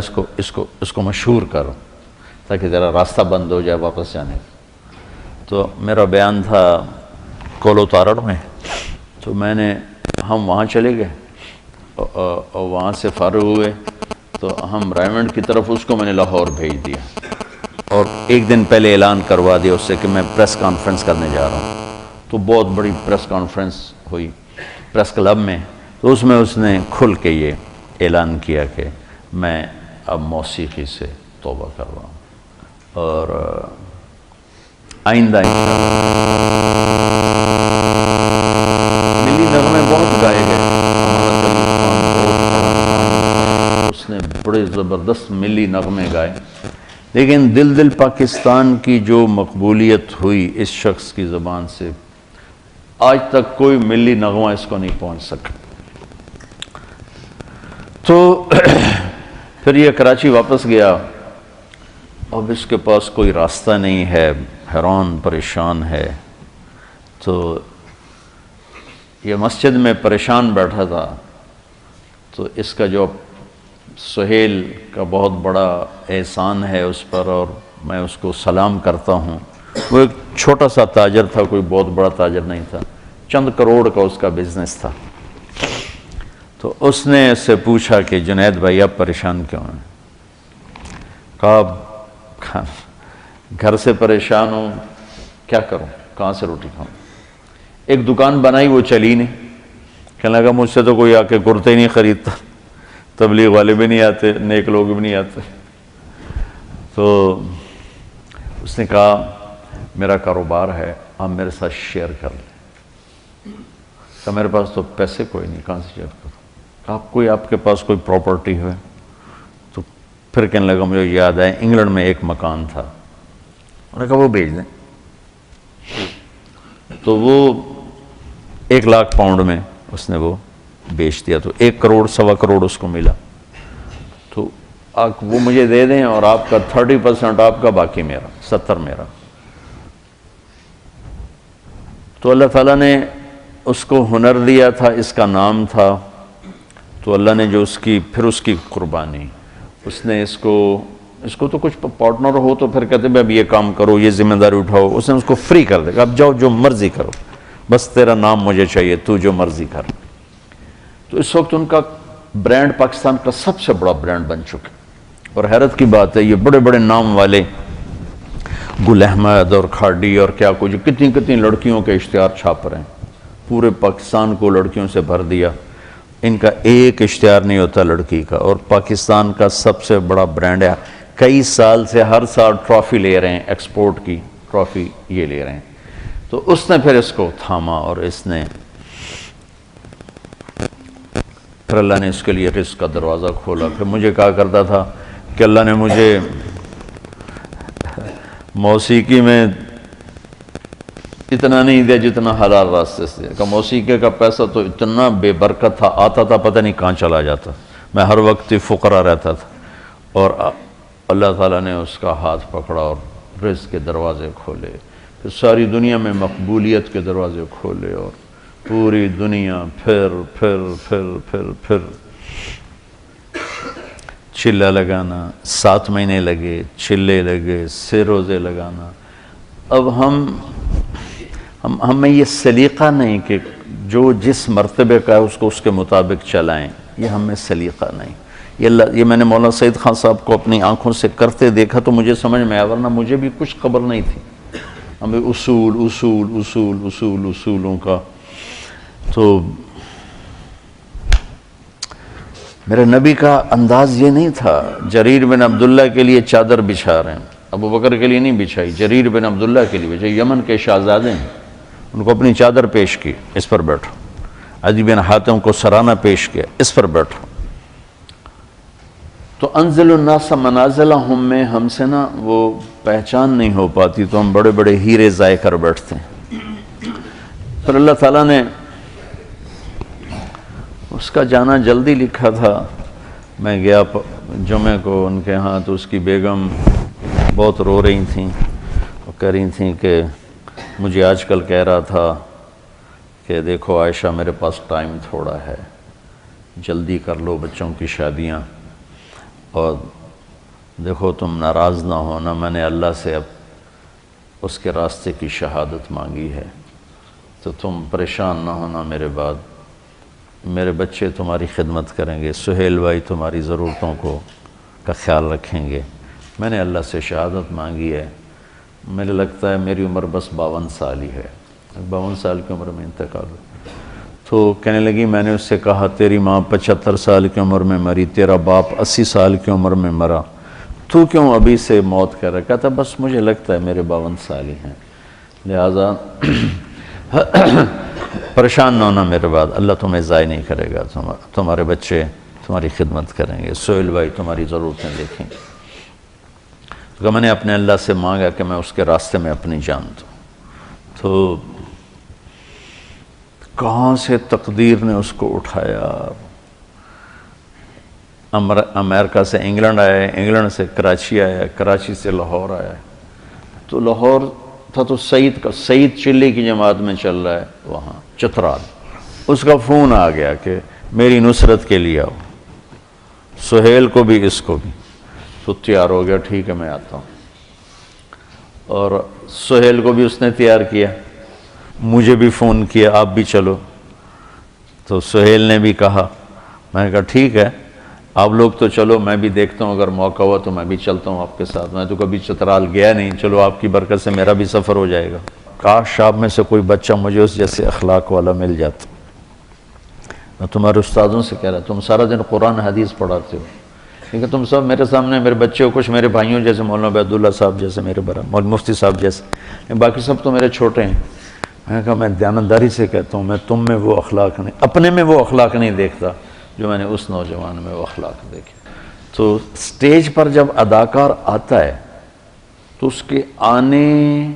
اس کو مشہور کرو تاکہ ذرا راستہ بند ہو جائے واپس جانے کا۔ تو میرا بیان تھا کولو تارڑ میں، تو ہم وہاں چلے گئے اور وہاں سے فارغ ہوئے تو ہم رائمنڈ کی طرف، اس کو میں نے لاہور بھیج دیا اور ایک دن پہلے اعلان کروا دیا اس سے کہ میں پریس کانفرنس کرنے جا رہا ہوں۔ تو بہت بڑی پریس کانفرنس ہوئی پریس کلب میں، تو اس میں اس نے کھل کے یہ اعلان کیا کہ میں اب موسیقی سے توبہ کر رہا ہوں اور آئندہ ملی نغمے بہت گائے گئے، اس نے بڑے زبردست ملی نغمے گائے، لیکن دل پاکستان کی جو مقبولیت ہوئی اس شخص کی زبان سے، آج تک کوئی ملی نغمہ اس کو نہیں پہنچ سکا۔ تو پھر یہ کراچی واپس گیا، اب اس کے پاس کوئی راستہ نہیں ہے، حیران پریشان ہے۔ تو یہ مسجد میں پریشان بیٹھا تھا، تو اس کا جو سہیل کا بہت بڑا احسان ہے اس پر اور میں اس کو سلام کرتا ہوں۔ وہ ایک چھوٹا سا تاجر تھا، کوئی بہت بڑا تاجر نہیں تھا، چند کروڑ کا اس کا بزنس تھا۔ تو اس نے اس سے پوچھا کہ جنید بھائی آپ پریشان کیوں ہیں؟ کہا گھر سے پریشان ہوں، کیا کروں، کہاں سے روٹی کھاؤں؟ ایک دکان بنائی وہ چلی نہیں، کہنے لگا مجھ سے تو کوئی آ کے کرتے ہی نہیں خریدتا، تبلیغ والے بھی نہیں آتے، نیک لوگ بھی نہیں آتے۔ تو اس نے کہا میرا کاروبار ہے، آپ میرے ساتھ شیئر کر لیں۔ کہا میرے پاس تو پیسے کوئی نہیں، کہاں سے شیئر کروں؟ کہا آپ کے پاس کوئی پراپرٹی ہے؟ تو پھر کہنے لگا مجھے یاد ہے انگلینڈ میں ایک مکان تھا، انہوں نے کہا وہ بیچ دیں۔ تو وہ 1 لاکھ پاؤنڈ میں اس نے وہ بیچ دیا، تو 1 کروڑ 1.25 کروڑ اس کو ملا۔ تو وہ مجھے دے دیں اور آپ کا 30% آپ کا، باقی میرا، 70 میرا۔ تو اللہ تعالیٰ نے اس کو ہنر دیا تھا، اس کا نام تھا، تو اللہ نے جو پھر اس کی قربانی، اس نے اس کو تو کچھ پارٹنر ہو تو پھر کہتے ہیں اب یہ کام کرو، یہ ذمہ داری اٹھاؤ، اس نے اس کو فری کر دے گا، اب جاؤ جو مرضی کرو، بس تیرا نام مجھے چاہیے، تو جو مرضی کر۔ تو اس وقت ان کا برانڈ پاکستان کا سب سے بڑا برانڈ بن چکا، اور حیرت کی بات ہے یہ بڑے بڑے نام والے گل احمد اور کھاڑی اور کیا کچھ کتنی لڑکیوں کے اشتہار چھاپ رہے ہیں، پورے پاکستان کو لڑکیوں سے بھر دیا، ان کا ایک اشتہار نہیں ہوتا لڑکی کا، اور پاکستان کا سب سے بڑا برانڈ ہے، کئی سال سے ہر سال ٹرافی لے رہے ہیں، ایکسپورٹ کی ٹرافی یہ لے رہے ہیں۔ تو اس نے پھر اس کو تھاما اور اس نے پھر اللہ نے اس کے لیے رزق کا دروازہ کھولا۔ پھر مجھے کہا کرتا تھا کہ اللہ نے مجھے موسیقی میں اتنا نہیں دیا جتنا حلال راستے سے، کہ موسیقی کا پیسہ تو اتنا بے برکت تھا، آتا تھا پتہ نہیں کہاں چلا جاتا، میں ہر وقت فقرا رہتا تھا، اور اللہ تعالیٰ نے اس کا ہاتھ پکڑا اور رزق کے دروازے کھولے، پھر ساری دنیا میں مقبولیت کے دروازے کھولے، اور پوری دنیا پھر چلہ لگانا، 7 مہینے لگے، چلے لگے، 6 روزے لگانا۔ اب ہمیں یہ سلیقہ نہیں کہ جو جس مرتبے کا ہے اس کو اس کے مطابق چلائیں، یہ ہمیں سلیقہ نہیں۔ یہ میں نے مولانا سعید خان صاحب کو اپنی آنکھوں سے کرتے دیکھا تو مجھے سمجھ میں آیا، ورنہ مجھے بھی کچھ خبر نہیں تھی۔ ہمیں اصولوں کا تو میرے نبی کا انداز یہ نہیں تھا جریر بن عبداللہ کے لیے چادر بچھا رہے ہیں، ابو بکر کے لیے نہیں بچھائی، جریر بن عبداللہ کے لیے بچھائی، یمن کے شہزادے ہیں، ان کو اپنی چادر پیش کی، اس پر بیٹھو۔ عدی بن حاتم کو سرانہ پیش کیا، اس پر بیٹھو۔ تو انزل الناس منازلہم میں ہم سے نا وہ پہچان نہیں ہو پاتی، تو ہم بڑے بڑے ہیرے ضائع کر بیٹھتے ہیں۔ پھر اللہ تعالیٰ نے اس کا جانا جلدی لکھا تھا۔ میں گیا جمعے کو ان کے ہاں، تو اس کی بیگم بہت رو رہی تھیں، وہ کہہ رہی تھیں کہ مجھے آج کل کہہ رہا تھا کہ دیکھو عائشہ میرے پاس ٹائم تھوڑا ہے، جلدی کر لو بچوں کی شادیاں، اور دیکھو تم ناراض نہ ہونا، میں نے اللہ سے اب اس کے راستے کی شہادت مانگی ہے، تو تم پریشان نہ ہونا میرے بعد، میرے بچے تمہاری خدمت کریں گے، سہیل بھائی تمہاری ضرورتوں کا خیال رکھیں گے، میں نے اللہ سے شہادت مانگی ہے، مجھے لگتا ہے میری عمر بس 52 سال ہی ہے، 52 سال کی عمر میں انتقال ہو۔ تو کہنے لگی میں نے اس سے کہا تیری ماں 75 سال کی عمر میں مری، تیرا باپ 80 سال کی عمر میں مرا، تو کیوں ابھی سے موت کر رہا؟ کہتا بس مجھے لگتا ہے میرے 52 سال ہی ہیں، لہٰذا پریشان نہ ہونا میرے بعد، اللہ تمہیں ضائع نہیں کرے گا، تمہارے بچے تمہاری خدمت کریں گے، سہیل بھائی تمہاری ضرورتیں دیکھیں گے۔ تو میں نے اپنے اللہ سے مانگا کہ میں اس کے راستے میں اپنی جان دوں، تو کہاں سے تقدیر نے اس کو اٹھایا، امریکہ سے انگلینڈ آیا، انگلینڈ سے کراچی آیا، کراچی سے لاہور آیا، تو لاہور تھا تو سعید چلی کی جماعت میں چل رہا ہے وہاں چترال، اس کا فون آ گیا کہ میری نصرت کے لیے آؤ، سہیل کو بھی اس کو بھی، تو تیار ہو گیا، ٹھیک ہے میں آتا ہوں، اور سہیل کو بھی اس نے تیار کیا، مجھے بھی فون کیا آپ بھی چلو، تو سہیل نے بھی کہا، میں نے کہا ٹھیک ہے آپ لوگ تو چلو، میں بھی دیکھتا ہوں اگر موقع ہوا تو میں بھی چلتا ہوں آپ کے ساتھ، میں تو کبھی چترال گیا نہیں، چلو آپ کی برکت سے میرا بھی سفر ہو جائے گا۔ کاش آپ میں سے کوئی بچہ مجھے اس جیسے اخلاق والا مل جاتا۔ میں تمہارے استادوں سے کہہ رہا تم سارا دن قرآن حدیث پڑھاتے ہو، کیونکہ تم سب میرے سامنے میرے بچے ہو، کچھ میرے بھائیوں جیسے مولانا عبیداللہ صاحب جیسے میرے بڑا، مولانا مفتی صاحب جیسے، باقی سب تو میرے چھوٹے ہیں۔ میں نے کہا میں دیانتداری سے کہتا ہوں، میں تم میں وہ اخلاق نہیں، اپنے میں وہ اخلاق نہیں دیکھتا جو میں نے اس نوجوان میں وہ اخلاق دیکھے۔ تو سٹیج پر جب اداکار آتا ہے تو اس کے آنے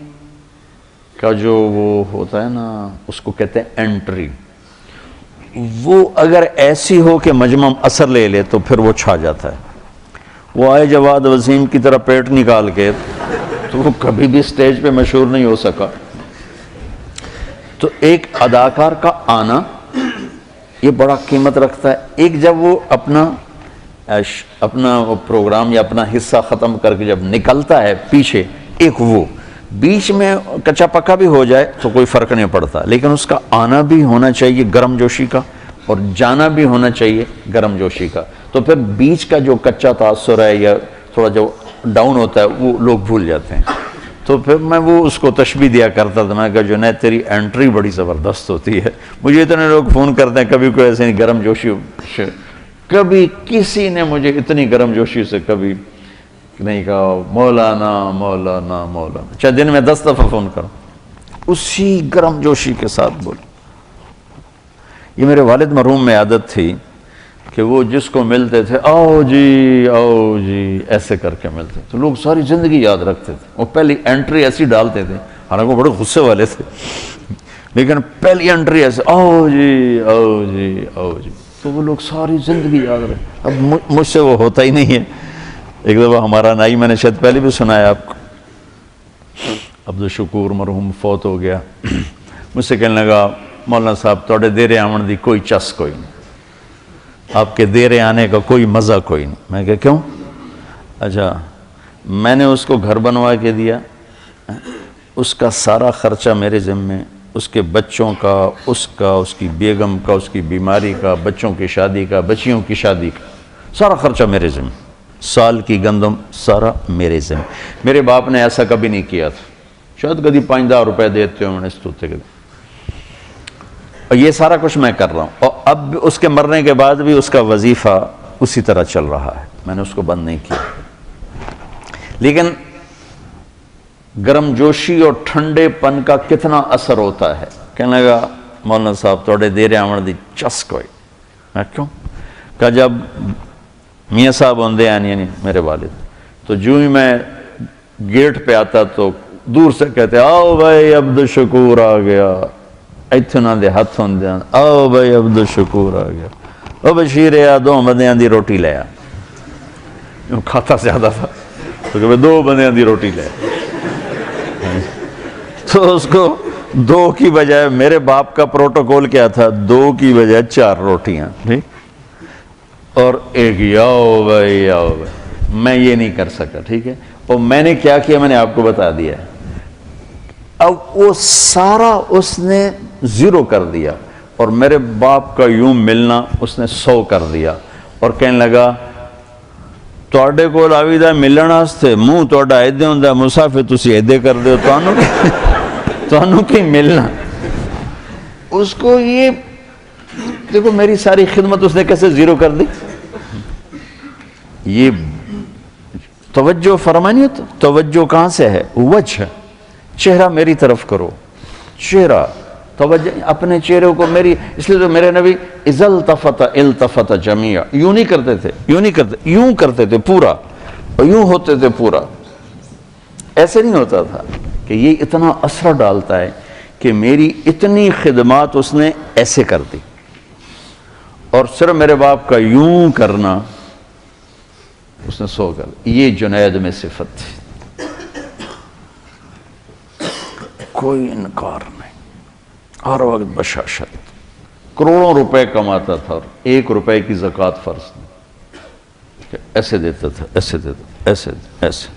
کا جو وہ ہوتا ہے نا، اس کو کہتے ہیں انٹری، وہ اگر ایسی ہو کہ مجمع اثر لے لے تو پھر وہ چھا جاتا ہے۔ وہ آئے جواد وسیم کی طرح پیٹ نکال کے تو وہ کبھی بھی سٹیج پہ مشہور نہیں ہو سکا۔ تو ایک اداکار کا آنا یہ بڑا قیمت رکھتا ہے۔ ایک جب وہ اپنا پروگرام یا اپنا حصہ ختم کر کے جب نکلتا ہے پیچھے، ایک وہ بیچ میں کچا پکا بھی ہو جائے تو کوئی فرق نہیں پڑتا، لیکن اس کا آنا بھی ہونا چاہیے گرم جوشی کا، اور جانا بھی ہونا چاہیے گرم جوشی کا، تو پھر بیچ کا جو کچا تاثر ہے یا تھوڑا جو ڈاؤن ہوتا ہے وہ لوگ بھول جاتے ہیں۔ تو پھر میں وہ اس کو تشبیہ دیا کرتا تھا، میں کہا جنید تیری انٹری بڑی زبردست ہوتی ہے۔ مجھے اتنے لوگ فون کرتے ہیں، کبھی کوئی ایسے نہیں گرم جوشی، کبھی کسی نے مجھے اتنی گرم جوشی سے کبھی نہیں کہا مولانا مولانا مولانا، چاہے دن میں 10 دفعہ فون کرو، اسی گرم جوشی کے ساتھ بول۔ یہ میرے والد مرحوم میں عادت تھی کہ وہ جس کو ملتے تھے آؤ جی ایسے کر کے ملتے، تو لوگ ساری زندگی یاد رکھتے تھے۔ وہ پہلی انٹری ایسی ڈالتے تھے، حالانکہ وہ بڑے غصے والے تھے، لیکن پہلی انٹری ایسے آؤ جی۔ تو وہ لوگ ساری زندگی یاد رہے. اب مجھ سے وہ ہوتا ہی نہیں ہے. ایک دفعہ ہمارا نائی، میں نے شاید پہلے بھی سنایا آپ کو، عبدالشکور مرحوم فوت ہو گیا. مجھ سے کہنے لگا مولانا صاحب توڑے دیرے آمن دی کوئی چس کوئی نہیں، آپ کے دیرے آنے کا کوئی مزہ کوئی نہیں. میں کہا کیوں؟ اچھا میں نے اس کو گھر بنوا کے دیا، اس کا سارا خرچہ میرے ذمے، اس کے بچوں کا، اس کی بیگم کا، اس کی بیماری کا، بچوں کی شادی کا، بچیوں کی شادی کا، سارا خرچہ میرے ذمے، سال کی گندم سارا میرے ذمے. میرے باپ نے ایسا کبھی نہیں کیا تھا. شاید کدی 5-10 روپے دیتے ہو میں نے اس توتے کے، اور یہ سارا کچھ میں کر رہا ہوں. اور اب اس کے مرنے کے بعد بھی اس کا وظیفہ اسی طرح چل رہا ہے، میں نے اس کو بند نہیں کیا. لیکن گرم جوشی اور ٹھنڈے پن کا کتنا اثر ہوتا ہے. کہنے لگا مولانا صاحب توڑے دیرے آمن دی چس کوئی. میں کیوں؟ کہ جب میاں صاحب ہوندے ہیں یعنی میرے والد، تو جو ہی میں گیٹ پہ آتا تو دور سے کہتے آؤ بھائی عبدالشکور آ گیا. ایتھنا دے ہاتھ ہوندے ہیں آؤ بھائی عبدالشکور آ گیا. او بشیر آ 2 بندیاں دی روٹی لے آ. کھاتا زیادہ تھا تو کہ 2 بندیاں دی روٹی لے آ. تو اس کو 2 کی بجائے، میرے باپ کا پروٹوکول کیا تھا، 2 کی بجائے 4 روٹیاں، ٹھیک، اور ایک آؤ بھائی آؤ بھائی. میں یہ نہیں کر سکا، ٹھیک ہے. اور میں نے کیا کیا میں نے آپ کو بتا دیا ہے. اب وہ سارا اس نے 0 کر دیا، اور میرے باپ کا یوں ملنا اس نے 100 کر دیا. اور کہنے لگا توڑے کو لاویدہ ملن واسطے منہ توڑا ایدے ہوندہ مسافر تسی ایدے کر دے تو کی ملنا. اس کو یہ دیکھو میری ساری خدمت اس نے کیسے 0 کر دی. یہ توجہ فرمانی، توجہ کہاں سے ہے؟ وجہ، چہرہ میری طرف کرو، چہرہ توجہ اپنے چہرے کو میری. اس لیے تو میرے نبی اذا التفت التفت جمیعا، یوں نہیں کرتے تھے، یوں نہیں کرتے، یوں کرتے تھے پورا، اور یوں ہوتے تھے پورا. ایسے نہیں ہوتا تھا. کہ یہ اتنا اثر ڈالتا ہے کہ میری اتنی خدمات اس نے ایسے کر دی. اور صرف میرے باپ کا یوں کرنا اس نے 100 کر دی. یہ جنید میں صفت تھی، کوئی انکار نہیں، ہر وقت بشاشت. کروڑوں روپے کماتا تھا اور 1 روپے کی زکوٰۃ فرض نہیں. ایسے دیتا تھا، ایسے دیتا، ایسے ایسے.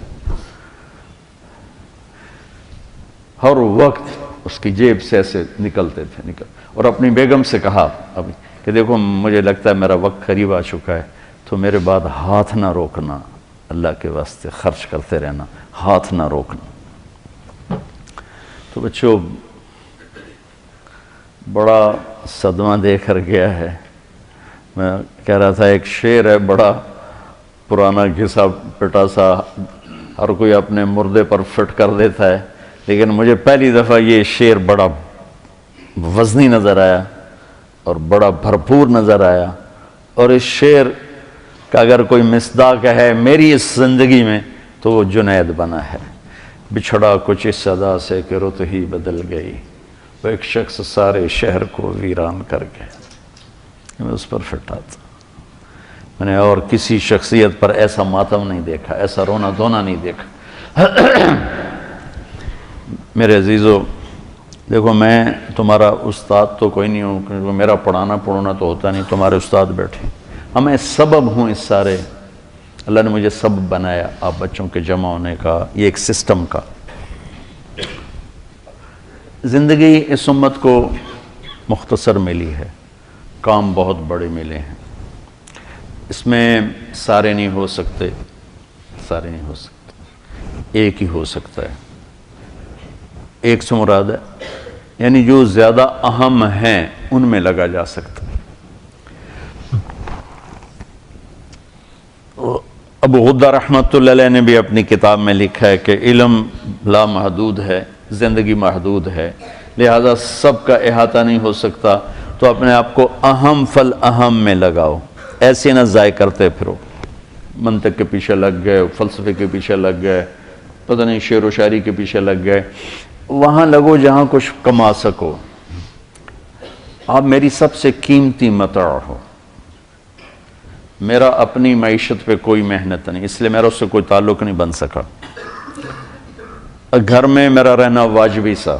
ہر وقت اس کی جیب سے ایسے نکلتے تھے اور اپنی بیگم سے کہا ابھی کہ دیکھو مجھے لگتا ہے میرا وقت قریب آ چکا ہے، تو میرے بعد ہاتھ نہ روکنا، اللہ کے واسطے خرچ کرتے رہنا، ہاتھ نہ روکنا. تو بچوں بڑا صدمہ دے کر گیا ہے. میں کہہ رہا تھا ایک شعر ہے بڑا پرانا گھسا پٹا سا، ہر کوئی اپنے مردے پر فٹ کر دیتا ہے، لیکن مجھے پہلی دفعہ یہ شعر بڑا وزنی نظر آیا اور بڑا بھرپور نظر آیا. اور اس شعر کا اگر کوئی مصداق ہے میری اس زندگی میں تو وہ جنید بنا ہے. بچھڑا کچھ اس صدا سے کہ رت ہی بدل گئی، وہ ایک شخص سارے شہر کو ویران کر گئے. میں اس پر فٹا تھا. میں نے اور کسی شخصیت پر ایسا ماتم نہیں دیکھا، ایسا رونا دھونا نہیں دیکھا. میرے عزیزو دیکھو میں تمہارا استاد تو کوئی نہیں ہوں، کیونکہ میرا پڑھانا تو ہوتا نہیں، تمہارے استاد بیٹھے. ہمیں سبب ہوں اس سارے، اللہ نے مجھے سبب بنایا آپ بچوں کے جمع ہونے کا، یہ ایک سسٹم کا. زندگی اس امت کو مختصر ملی ہے، کام بہت بڑے ملے ہیں. اس میں سارے نہیں ہو سکتے، سارے نہیں ہو سکتے، ایک ہی ہو سکتا ہے. ایک سے مراد ہے یعنی جو زیادہ اہم ہیں ان میں لگا جا سکتا ہے. ابو غدہ رحمۃ اللہ علیہ نے بھی اپنی کتاب میں لکھا ہے کہ علم لا محدود ہے، زندگی محدود ہے، لہذا سب کا احاطہ نہیں ہو سکتا، تو اپنے آپ کو اہم فل اہم میں لگاؤ. ایسے نہ ضائع کرتے پھرو، منطق کے پیچھے لگ گئے، فلسفے کے پیچھے لگ گئے، پتہ نہیں شعر و شاعری کے پیچھے لگ گئے. وہاں لگو جہاں کچھ کما سکو. آپ میری سب سے قیمتی متاع ہو، میرا اپنی معیشت پہ کوئی محنت نہیں، اس لیے میرا اس سے کوئی تعلق نہیں بن سکا۔ گھر میں میرا رہنا واجبی سا،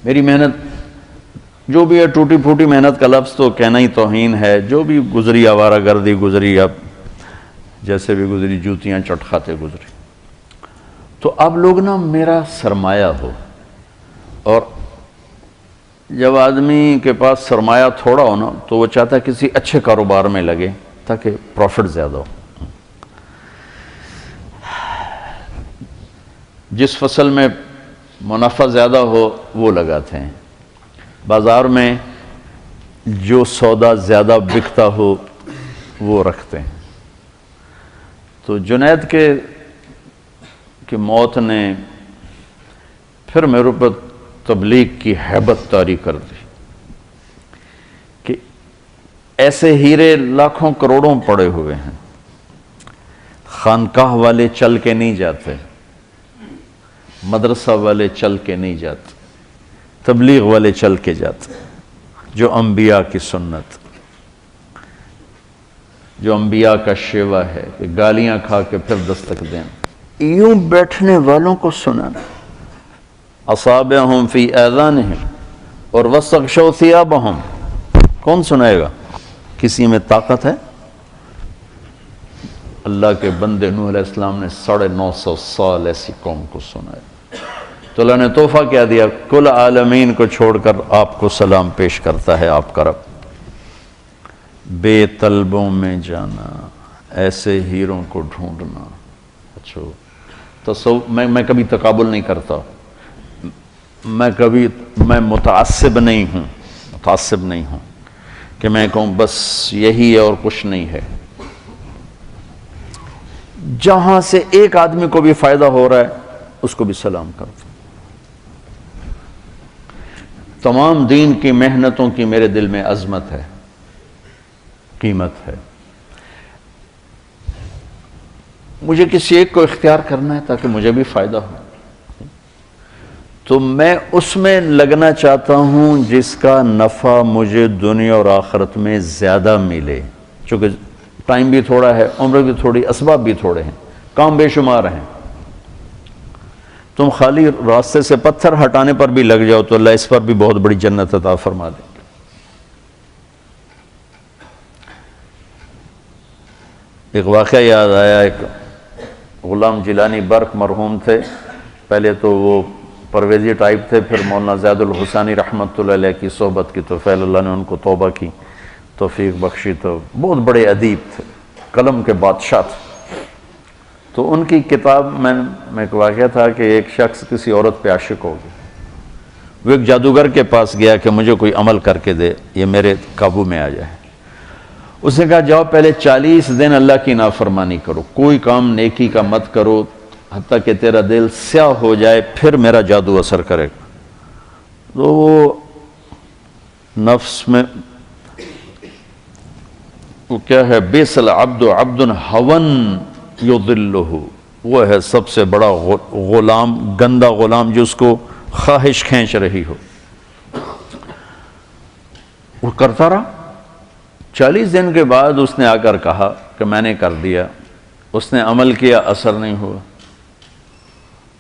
میری محنت جو بھی ہے ٹوٹی پھوٹی محنت کا لفظ تو کہنا ہی توہین ہے، جو بھی گزری آوارہ گردی گزری، اب جیسے بھی گزری، جوتیاں چٹ کھاتے گزری، تو اب لوگ نا میرا سرمایہ ہو۔ اور جب آدمی کے پاس سرمایہ تھوڑا ہو نا تو وہ چاہتا ہے کسی اچھے کاروبار میں لگے تاکہ پروفٹ زیادہ ہو۔ جس فصل میں منافع زیادہ ہو وہ لگاتے ہیں، بازار میں جو سودا زیادہ بکتا ہو وہ رکھتے ہیں۔ تو جنید کی موت نے پھر میرے اوپر تبلیغ کی ہیبت طاری کر دی کہ ایسے ہیرے لاکھوں کروڑوں پڑے ہوئے ہیں، خانقاہ والے چل کے نہیں جاتے، مدرسہ والے چل کے نہیں جاتے، تبلیغ والے چل کے جاتے، جو انبیاء کی سنت، جو انبیاء کا شیوا ہے کہ گالیاں کھا کے پھر دستک دیں، یوں بیٹھنے والوں کو سنانا، اصابعہم فی آذانہم اور واستغشوا ثیابہم، کون سنائے گا؟ کسی میں طاقت ہے؟ اللہ کے بندے نوح علیہ السلام نے 950 سال ایسی قوم کو سنایا، تو اللہ نے تحفہ کیا دیا؟ کل عالمین کو چھوڑ کر آپ کو سلام پیش کرتا ہے آپ کا رب۔ بے طلبوں میں جانا، ایسے ہیروں کو ڈھونڈنا۔ اچھا میں کبھی تقابل نہیں کرتا، میں متعصب نہیں ہوں کہ میں کہوں بس یہی ہے اور کچھ نہیں ہے۔ جہاں سے ایک آدمی کو بھی فائدہ ہو رہا ہے اس کو بھی سلام کرتا۔ تمام دین کی محنتوں کی میرے دل میں عظمت ہے، قیمت ہے، مجھے کسی ایک کو اختیار کرنا ہے تاکہ مجھے بھی فائدہ ہو، تو میں اس میں لگنا چاہتا ہوں جس کا نفع مجھے دنیا اور آخرت میں زیادہ ملے، چونکہ ٹائم بھی تھوڑا ہے، عمر بھی تھوڑی، اسباب بھی تھوڑے ہیں، کام بے شمار ہیں۔ تم خالی راستے سے پتھر ہٹانے پر بھی لگ جاؤ تو اللہ اس پر بھی بہت بڑی جنت عطا فرما دے۔ ایک واقعہ یاد آیا، ایک غلام جیلانی برق مرحوم تھے، پہلے تو وہ پرویزی ٹائپ تھے، پھر مولانا زید الحسانی رحمۃ اللہ علیہ کی صحبت کی تو فیل اللہ نے ان کو توبہ کی توفیق بخشی، تو بہت بڑے ادیب تھے، قلم کے بادشاہ تھے۔ تو ان کی کتاب میں ایک واقعہ تھا کہ ایک شخص کسی عورت پہ عاشق ہو گیا، وہ ایک جادوگر کے پاس گیا کہ مجھے کوئی عمل کر کے دے، یہ میرے قابو میں آ جائے۔ اس نے کہا جاؤ پہلے 40 دن اللہ کی نافرمانی کرو، کوئی کام نیکی کا مت کرو حتیٰ کہ تیرا دل سیاہ ہو جائے، پھر میرا جادو اثر کرے گا۔ تو وہ نفس میں وہ کیا ہے، بیس العبد عبد ہون یضلہ، وہ ہے سب سے بڑا غلام، گندا غلام جو اس کو خواہش کھینچ رہی ہو۔ وہ کرتا رہا، 40 دن کے بعد اس نے آ کر کہا کہ میں نے کر دیا، اس نے عمل کیا، اثر نہیں ہوا۔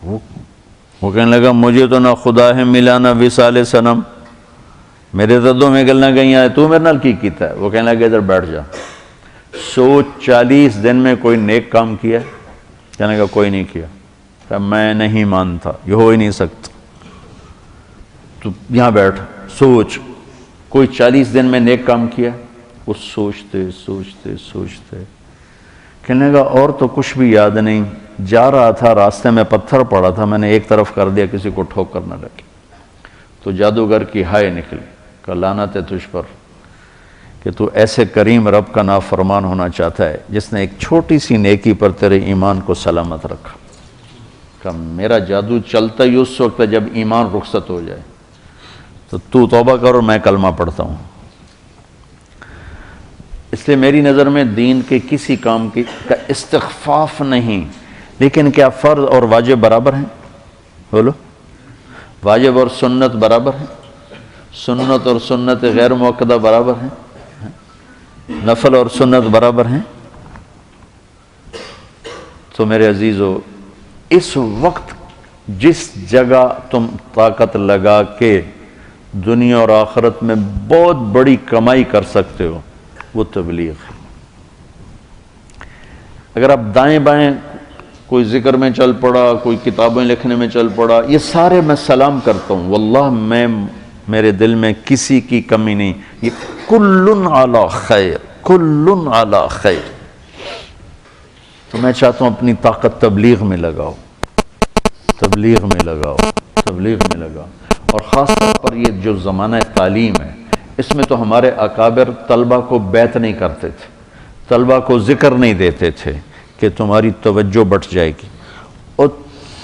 وہ کہنے لگا مجھے تو نہ خدا ہے ملا نہ وصال صنم، میرے تو دو میں گلنا گئی ہیں، تو میرے نال کی کیتا ہے؟ وہ کہنے لگا ادھر بیٹھ جا، سوچ 40 دن میں کوئی نیک کام کیا؟ کہنے لگا کوئی نہیں کیا۔ کہ میں نہیں مانتا، یہ ہو ہی نہیں سکتا، تو یہاں بیٹھ سوچ کوئی 40 دن میں نیک کام کیا؟ وہ سوچتے کہنے لگا اور تو کچھ بھی یاد نہیں، جا رہا تھا راستے میں پتھر پڑا تھا، میں نے ایک طرف کر دیا کسی کو ٹھوکر نہ لگی۔ تو جادوگر کی ہائے نکلی کہ لعنت ہے تجھ پر کہ تو ایسے کریم رب کا نافرمان ہونا چاہتا ہے جس نے ایک چھوٹی سی نیکی پر تیرے ایمان کو سلامت رکھا۔ کہ میرا جادو چلتا ہی اس وقت ہے جب ایمان رخصت ہو جائے، تو توبہ کر اور میں کلمہ پڑھتا ہوں۔ اس لیے میری نظر میں دین کے کسی کام کا استخفاف نہیں، لیکن کیا فرض اور واجب برابر ہیں؟ بولو، واجب اور سنت برابر ہیں؟ سنت اور سنت غیر موقدہ برابر ہیں؟ نفل اور سنت برابر ہیں؟ تو میرے عزیزو، اس وقت جس جگہ تم طاقت لگا کے دنیا اور آخرت میں بہت بڑی کمائی کر سکتے ہو، وہ تبلیغ ہے۔ اگر آپ دائیں بائیں کوئی ذکر میں چل پڑا، کوئی کتابیں لکھنے میں چل پڑا، یہ سارے میں سلام کرتا ہوں، واللہ میرے دل میں کسی کی کمی نہیں، یہ کلن علی خیر، کلن علی خیر۔ تو میں چاہتا ہوں اپنی طاقت تبلیغ میں لگاؤ، تبلیغ میں لگاؤ، تبلیغ میں لگاؤ۔ اور خاص طور پر یہ جو زمانہ تعلیم ہے، اس میں تو ہمارے اکابر طلبہ کو بیعت نہیں کرتے تھے، طلبہ کو ذکر نہیں دیتے تھے کہ تمہاری توجہ بٹ جائے گی۔ اور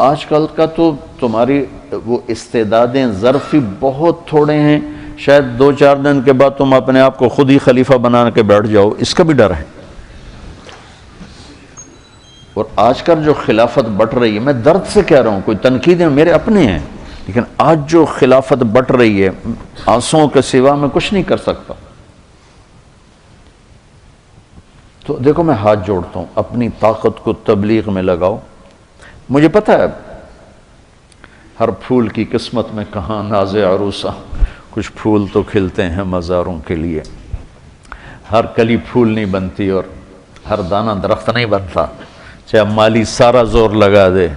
آج کل کا تو تمہاری وہ استعدادیں ظرفی بہت تھوڑے ہیں، شاید 2-4 دن کے بعد تم اپنے آپ کو خود ہی خلیفہ بنا کے بیٹھ جاؤ، اس کا بھی ڈر ہے۔ اور آج کل جو خلافت بٹ رہی ہے، میں درد سے کہہ رہا ہوں، کوئی تنقیدیں میرے اپنے ہیں، لیکن آج جو خلافت بٹ رہی ہے، آنسوؤں کے سوا میں کچھ نہیں کر سکتا۔ تو دیکھو، میں ہاتھ جوڑتا ہوں، اپنی طاقت کو تبلیغ میں لگاؤ۔ مجھے پتہ ہے ہر پھول کی قسمت میں کہاں ناز عروسہ، کچھ پھول تو کھلتے ہیں مزاروں کے لیے، ہر کلی پھول نہیں بنتی اور ہر دانہ درخت نہیں بنتا، چاہے مالی سارا زور لگا دے۔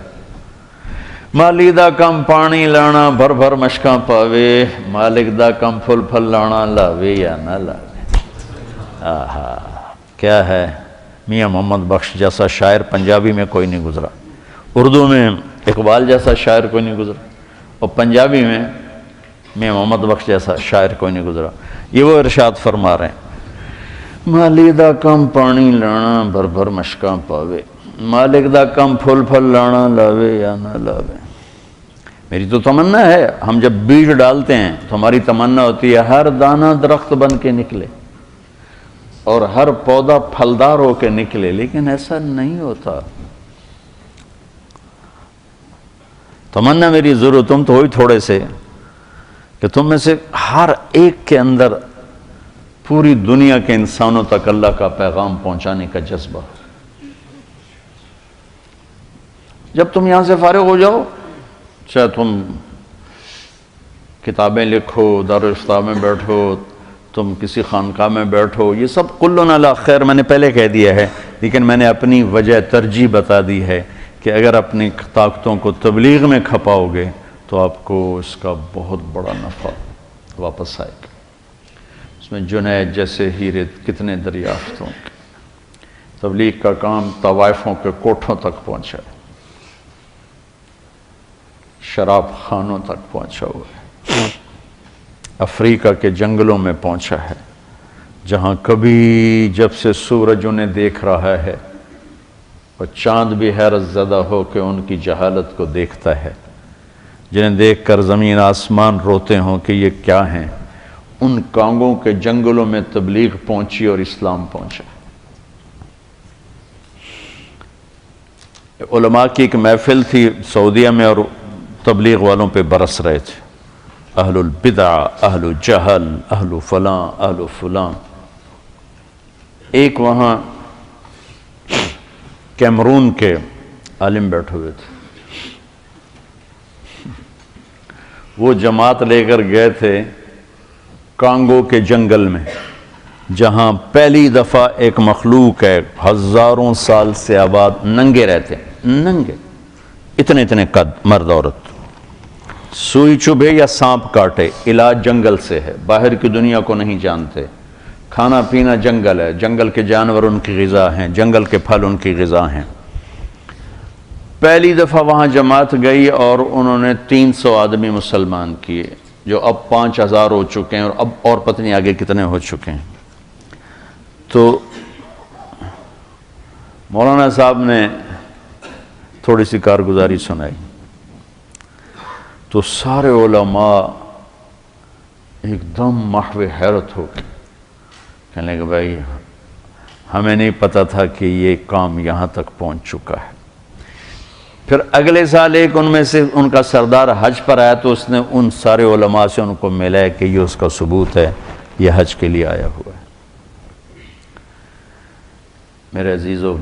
مالی دا کم پانی لانا بھر بھر مشکاں پاوے، مالک دا کم پھل پھل لانا لاوے یا نہ لاوے۔ آہا، کیا ہے، میاں محمد بخش جیسا شاعر پنجابی میں کوئی نہیں گزرا، اردو میں اقبال جیسا شاعر کوئی نہیں گزرا، اور پنجابی میں میاں محمد بخش جیسا شاعر کوئی نہیں گزرا۔ یہ وہ ارشاد فرما رہے ہیں، مالی دا کم پانی لانا بھر بھر مشکاں پاوے، مالک دا کم پھل پھل لانا لاوے یا نہ لاوے۔ میری تو تمنا ہے، ہم جب بیج ڈالتے ہیں تو ہماری تمنا ہوتی ہے ہر دانہ درخت بن کے نکلے اور ہر پودا پھلدار ہو کے نکلے، لیکن ایسا نہیں ہوتا۔ تمنا میری ضرور، تم تو ہوئی تھوڑے سے کہ تم میں سے ہر ایک کے اندر پوری دنیا کے انسانوں تک اللہ کا پیغام پہنچانے کا جذبہ۔ جب تم یہاں سے فارغ ہو جاؤ، چاہے تم کتابیں لکھو، دارالافتاء میں بیٹھو، تم کسی خانقاہ میں بیٹھو، یہ سب کلن علی خیر میں نے پہلے کہہ دیا ہے، لیکن میں نے اپنی وجہ ترجیح بتا دی ہے کہ اگر اپنی طاقتوں کو تبلیغ میں کھپاؤ گے تو آپ کو اس کا بہت بڑا نفع واپس آئے گا۔ اس میں جنید جیسے ہیرے کتنے دریافت ہوں گے۔ تبلیغ کا کام طوائفوں کے کوٹھوں تک پہنچا ہے، شراب خانوں تک پہنچا ہوا ہے، افریقہ کے جنگلوں میں پہنچا ہے، جہاں کبھی جب سے سورج انہیں دیکھ رہا ہے اور چاند بھی حیرت زدہ ہو کہ ان کی جہالت کو دیکھتا ہے، جنہیں دیکھ کر زمین آسمان روتے ہوں کہ یہ کیا ہیں، ان کانگوں کے جنگلوں میں تبلیغ پہنچی اور اسلام پہنچا۔ علماء کی ایک محفل تھی سعودیہ میں اور تبلیغ والوں پہ برس رہے تھے، اہل البدع، اہل جہل، اہل فلاں، اہل فلاں۔ ایک وہاں کیمرون کے عالم بیٹھے ہوئے تھے، وہ جماعت لے کر گئے تھے کانگو کے جنگل میں، جہاں پہلی دفعہ ایک مخلوق ہے ہزاروں سال سے آباد، ننگے رہتے ہیں، ننگے، اتنے اتنے قد، مرد عورت، سوئی چبھے یا سانپ کاٹے، علاج جنگل سے ہے، باہر کی دنیا کو نہیں جانتے، کھانا پینا جنگل ہے، جنگل کے جانور ان کی غذا ہیں، جنگل کے پھل ان کی غذا ہیں۔ پہلی دفعہ وہاں جماعت گئی اور انہوں نے 300 آدمی مسلمان کیے، جو اب 5000 ہو چکے ہیں، اور اب اور پتہ نہیں آگے کتنے ہو چکے ہیں۔ تو مولانا صاحب نے تھوڑی سی کارگزاری سنائی، تو سارے علماء ایک دم محو حیرت ہو گئے، کہنے لگے بھائی ہمیں نہیں پتا تھا کہ یہ کام یہاں تک پہنچ چکا ہے۔ پھر اگلے سال ایک ان میں سے ان کا سردار حج پر آیا تو اس نے ان سارے علماء سے ان کو ملا کہ یہ اس کا ثبوت ہے، یہ حج کے لیے آیا ہوا ہے۔ میرے عزیزو،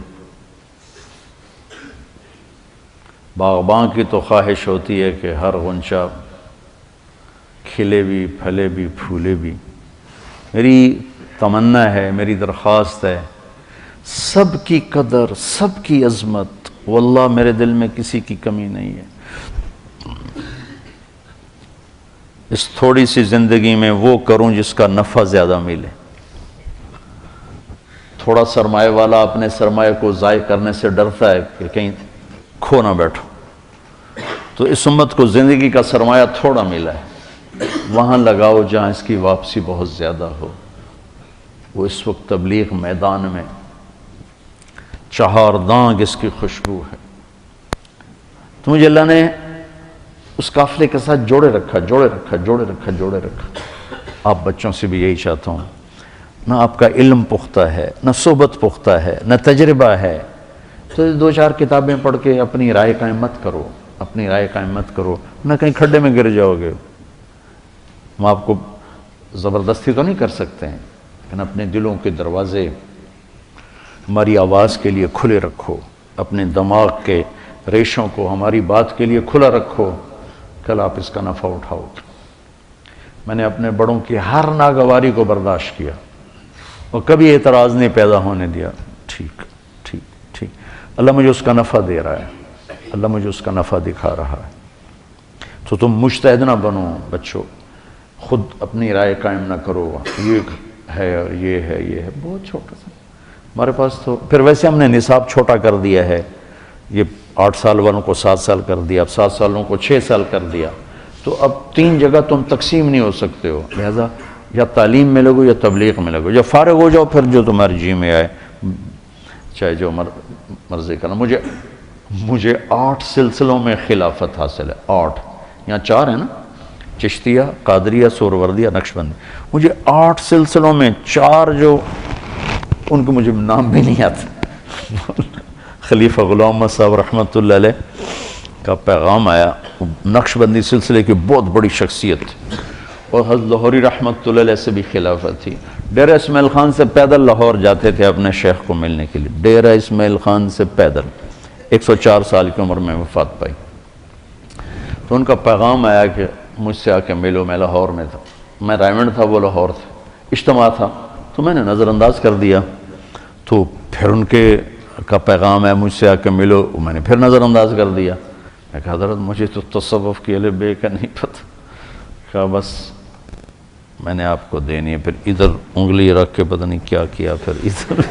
باغباں کی تو خواہش ہوتی ہے کہ ہر غنچہ کھلے بھی، پھلے بھی، پھولے بھی۔ میری تمنا ہے، میری درخواست ہے، سب کی قدر، سب کی عظمت، واللہ میرے دل میں کسی کی کمی نہیں ہے۔ اس تھوڑی سی زندگی میں وہ کروں جس کا نفع زیادہ ملے۔ تھوڑا سرمایہ والا اپنے سرمایہ کو ضائع کرنے سے ڈرتا ہے کہ کہیں کھو نہ بیٹھو، تو اس امت کو زندگی کا سرمایہ تھوڑا ملا ہے، وہاں لگاؤ جہاں اس کی واپسی بہت زیادہ ہو۔ وہ اس وقت تبلیغ میدان میں چہار دانگ اس کی خوشبو ہے۔ تو مجھے اللہ نے اس قافلے کے ساتھ جوڑے رکھا۔ آپ بچوں سے بھی یہی چاہتا ہوں، نہ آپ کا علم پختہ ہے، نہ صحبت پختہ ہے، نہ تجربہ ہے، تو دو چار کتابیں پڑھ کے اپنی رائے قائم مت کرو، نہ کہیں کھڈے میں گر جاؤ گے۔ ہم آپ کو زبردستی تو نہیں کر سکتے ہیں، لیکن اپنے دلوں کے دروازے ہماری آواز کے لیے کھلے رکھو، اپنے دماغ کے ریشوں کو ہماری بات کے لیے کھلا رکھو، کل آپ اس کا نفع اٹھاؤ۔ میں نے اپنے بڑوں کی ہر ناگواری کو برداشت کیا اور کبھی اعتراض نہیں پیدا ہونے دیا۔ ٹھیک، اللہ مجھے اس کا نفع دے رہا ہے، اللہ مجھے اس کا نفع دکھا رہا ہے۔ تو تم مجتہد نہ بنو بچوں، خود اپنی رائے قائم نہ کرو، یہ ہے اور یہ ہے، بہت چھوٹا سا ہمارے پاس۔ تو پھر ویسے ہم نے نصاب چھوٹا کر دیا ہے، یہ 8 سال والوں کو 7 سال کر دیا، اب 7 سالوں کو 6 سال کر دیا، تو اب 3 جگہ تم تقسیم نہیں ہو سکتے ہو، لہذا یا تعلیم میں لگو یا تبلیغ میں لگو، یا فارغ ہو جاؤ پھر جو تمہارے جی میں آئے، چاہے جو مرضی کرنا۔ مجھے 8 سلسلوں میں خلافت حاصل ہے، 8، یہاں 4 ہیں نا، چشتیہ، قادریہ، سہروردیہ، نقشبندی۔ مجھے 8 سلسلوں میں 4 جو ان کو مجھے نام بھی نہیں آتا۔ خلیفہ غلام احمد صاحب رحمۃ اللہ علیہ کا پیغام آیا، نقشبندی سلسلے کی بہت بڑی شخصیت تھی، اور حضرت لاہوری رحمۃ اللہ علیہ سے بھی خلافت تھی۔ ڈیرہ اسماعیل خان سے پیدل لاہور جاتے تھے اپنے شیخ کو ملنے کے لیے، ڈیرہ اسماعیل خان سے پیدل، 104 سال کی عمر میں وفات پائی۔ تو ان کا پیغام آیا کہ مجھ سے آ کے ملو، میں لاہور میں تھا، میں رائمنڈ تھا، وہ لاہور تھا، اجتماع تھا، تو میں نے نظر انداز کر دیا۔ تو پھر ان کے کا پیغام ہے مجھ سے آ کے ملو، میں نے پھر نظر انداز کر دیا۔ میں کہا حضرت مجھے تو تصوف کی الف بے کا نہیں پتہ۔ کہا بس میں نے آپ کو دینی ہے۔ پھر ادھر انگلی رکھ کے پتہ نہیں کیا کیا، پھر ادھر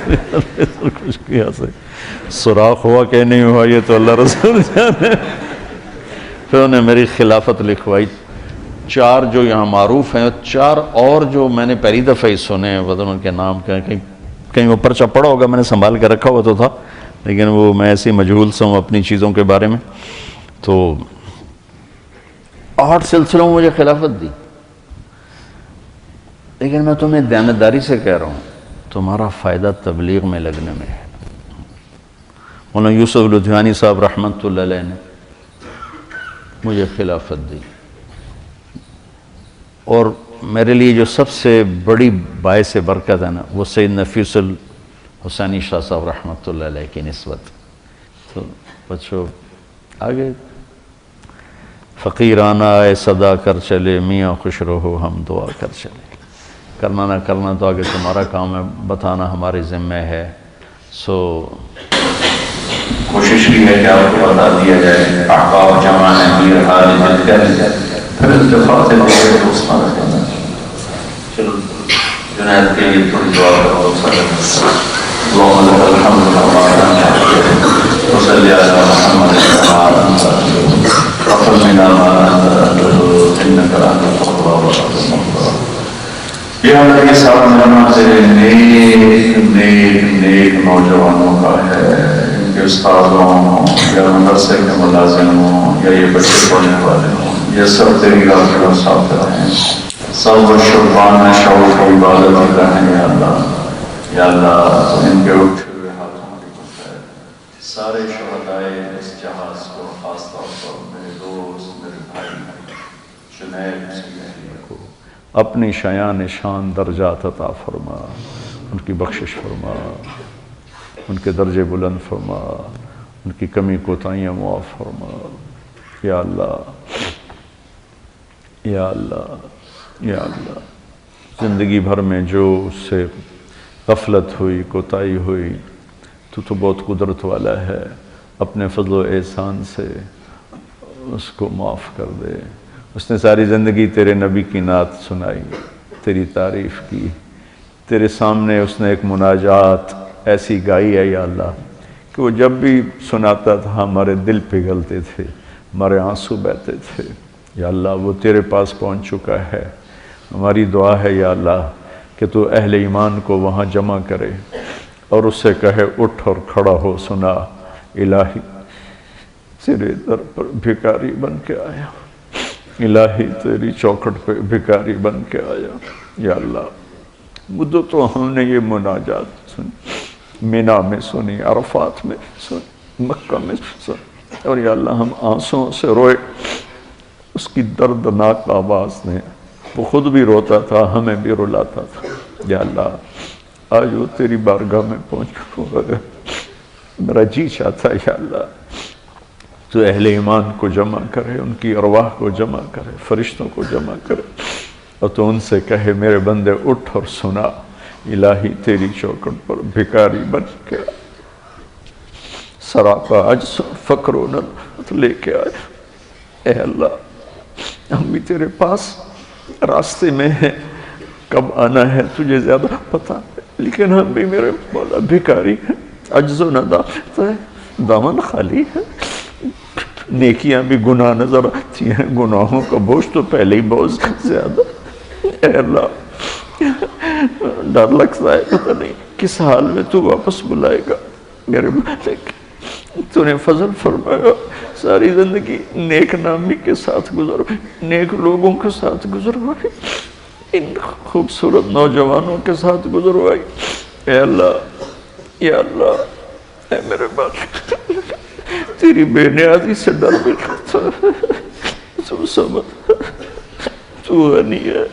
کچھ کیا سے سوراخ ہوا کہ نہیں ہوا یہ تو اللہ رسول جانے۔ پھر انہیں میری خلافت لکھوائی۔ 4 جو یہاں معروف ہیں، 4 اور جو میں نے پہلی دفعہ ہی سنے، پتہ ان کے نام کیا، کہیں وہ پرچہ پڑا ہوگا، میں نے سنبھال کے رکھا ہوا تو تھا، لیکن وہ میں ایسے مجہول سا ہوں اپنی چیزوں کے بارے میں۔ تو 8 سلسلوں میں مجھے خلافت دی، لیکن میں تمہیں دیانتداری سے کہہ رہا ہوں، تمہارا فائدہ تبلیغ میں لگنے میں ہے۔ مولانا یوسف لدھیانی صاحب رحمۃ اللہ علیہ نے مجھے خلافت دی، اور میرے لیے جو سب سے بڑی باعث برکت ہے نا، وہ سید نفیس الحسینی شاہ صاحب رحمۃ اللہ علیہ کی نسبت۔ تو بچوں آگے فقیرانہ آئے صدا کر چلے، میاں خوش رہو ہم دعا کر چلے۔ کرنا نہ کرنا تو آگے تمہارا کام ہے، بتانا ہمارے ذمہ ہے۔ سو کوشش کی ہے کہ آپ کو بتا دیا جائے، احباب جمع ہے، میر حال جل کر پھر اتفاق سے دوست نہ رکھنا۔ چلو جنید کے لیے تھوڑی دعا کرو، اللہم لک الحمد وصلی علی محمد غفر منا ما انک انت الغفور الرحیم۔ یہ ہمارے ساتھ مہمان سے نیک نوجوانوں کا ہے، ان کے استادوں یا مدرسے کے ملازم ہوں یا یہ بچے پڑھنے والے ہوں، یہ سب تیری راہ کے مسافر ہیں، سب شربان شعور کی عبادت رہیں۔ یا اللہ، یا اللہ، ان کے اٹھے ہوئے ہاتھوں کی بخیر سارے شہدائے اس جہاز کو، خاص طور پر میرے دوست، میرے بھائی جنید کو اپنی شایان شان درجات عطا فرما، ان کی بخشش فرما۔ ان کے درجے بلند فرما، ان کی کمی کوتاہیاں معاف فرما۔ یا اللہ یا اللہ یا اللہ، زندگی بھر میں جو اس سے غفلت ہوئی، کوتاہی ہوئی، تو بہت قدرت والا ہے، اپنے فضل و احسان سے اس کو معاف کر دے۔ اس نے ساری زندگی تیرے نبی کی نعت سنائی، تیری تعریف کی، تیرے سامنے اس نے ایک مناجات ایسی گائی ہے یا اللہ کہ وہ جب بھی سناتا تھا ہمارے دل پگھلتے تھے، ہمارے آنسو بہتے تھے۔ یا اللہ وہ تیرے پاس پہنچ چکا ہے، ہماری دعا ہے یا اللہ کہ تو اہل ایمان کو وہاں جمع کرے اور اس سے کہے اٹھ اور کھڑا ہو، سنا الہی تیرے در پر بھکاری بن کے آیا، الہی تیری چوکھٹ پہ بھکاری بن کے آیا۔ یا اللہ مدتوں ہم نے یہ مناجات سنی، مینا میں سنی، عرفات میں سنی، مکہ میں سنی، اور یا اللہ ہم آنسوں سے روئے اس کی دردناک آواز نے۔ وہ خود بھی روتا تھا، ہمیں بھی رلاتا تھا۔ یا اللہ آج وہ تیری بارگاہ میں پہنچ گئے، میرا جی چاہتا ہے یا اللہ تو اہل ایمان کو جمع کرے، ان کی ارواح کو جمع کرے، فرشتوں کو جمع کرے، اور تو ان سے کہے میرے بندے اٹھ اور سنا، الہی تیری چوکھٹ پر بھکاری بن کے سراپا عجز فقر و ندامت لے کے آئے۔ اے اللہ ہم بھی تیرے پاس راستے میں ہیں، کب آنا ہے تجھے زیادہ پتہ ہے، لیکن ہم بھی میرے مولا بھکاری ہیں، عجز و ندامت ہے، دامن خالی ہے، نیکیاں بھی گناہ نظر آتی ہیں، گناہوں کا بوجھ تو پہلے ہی بہت زیادہ۔ اے اللہ ڈر لگتا ہے پتہ نہیں کس حال میں تو واپس بلائے گا میرے مالک۔ تو نے فضل فرمایا ساری زندگی نیک نامی کے ساتھ گزر، نیک لوگوں کے ساتھ گزروائی، ان خوبصورت نوجوانوں کے ساتھ گزروائی۔ اے اللہ یا اللہ اے میرے مالک تیری بے نیازی سے ڈر بھی لگتا ہے، تو سمجھ تو غنی ہے،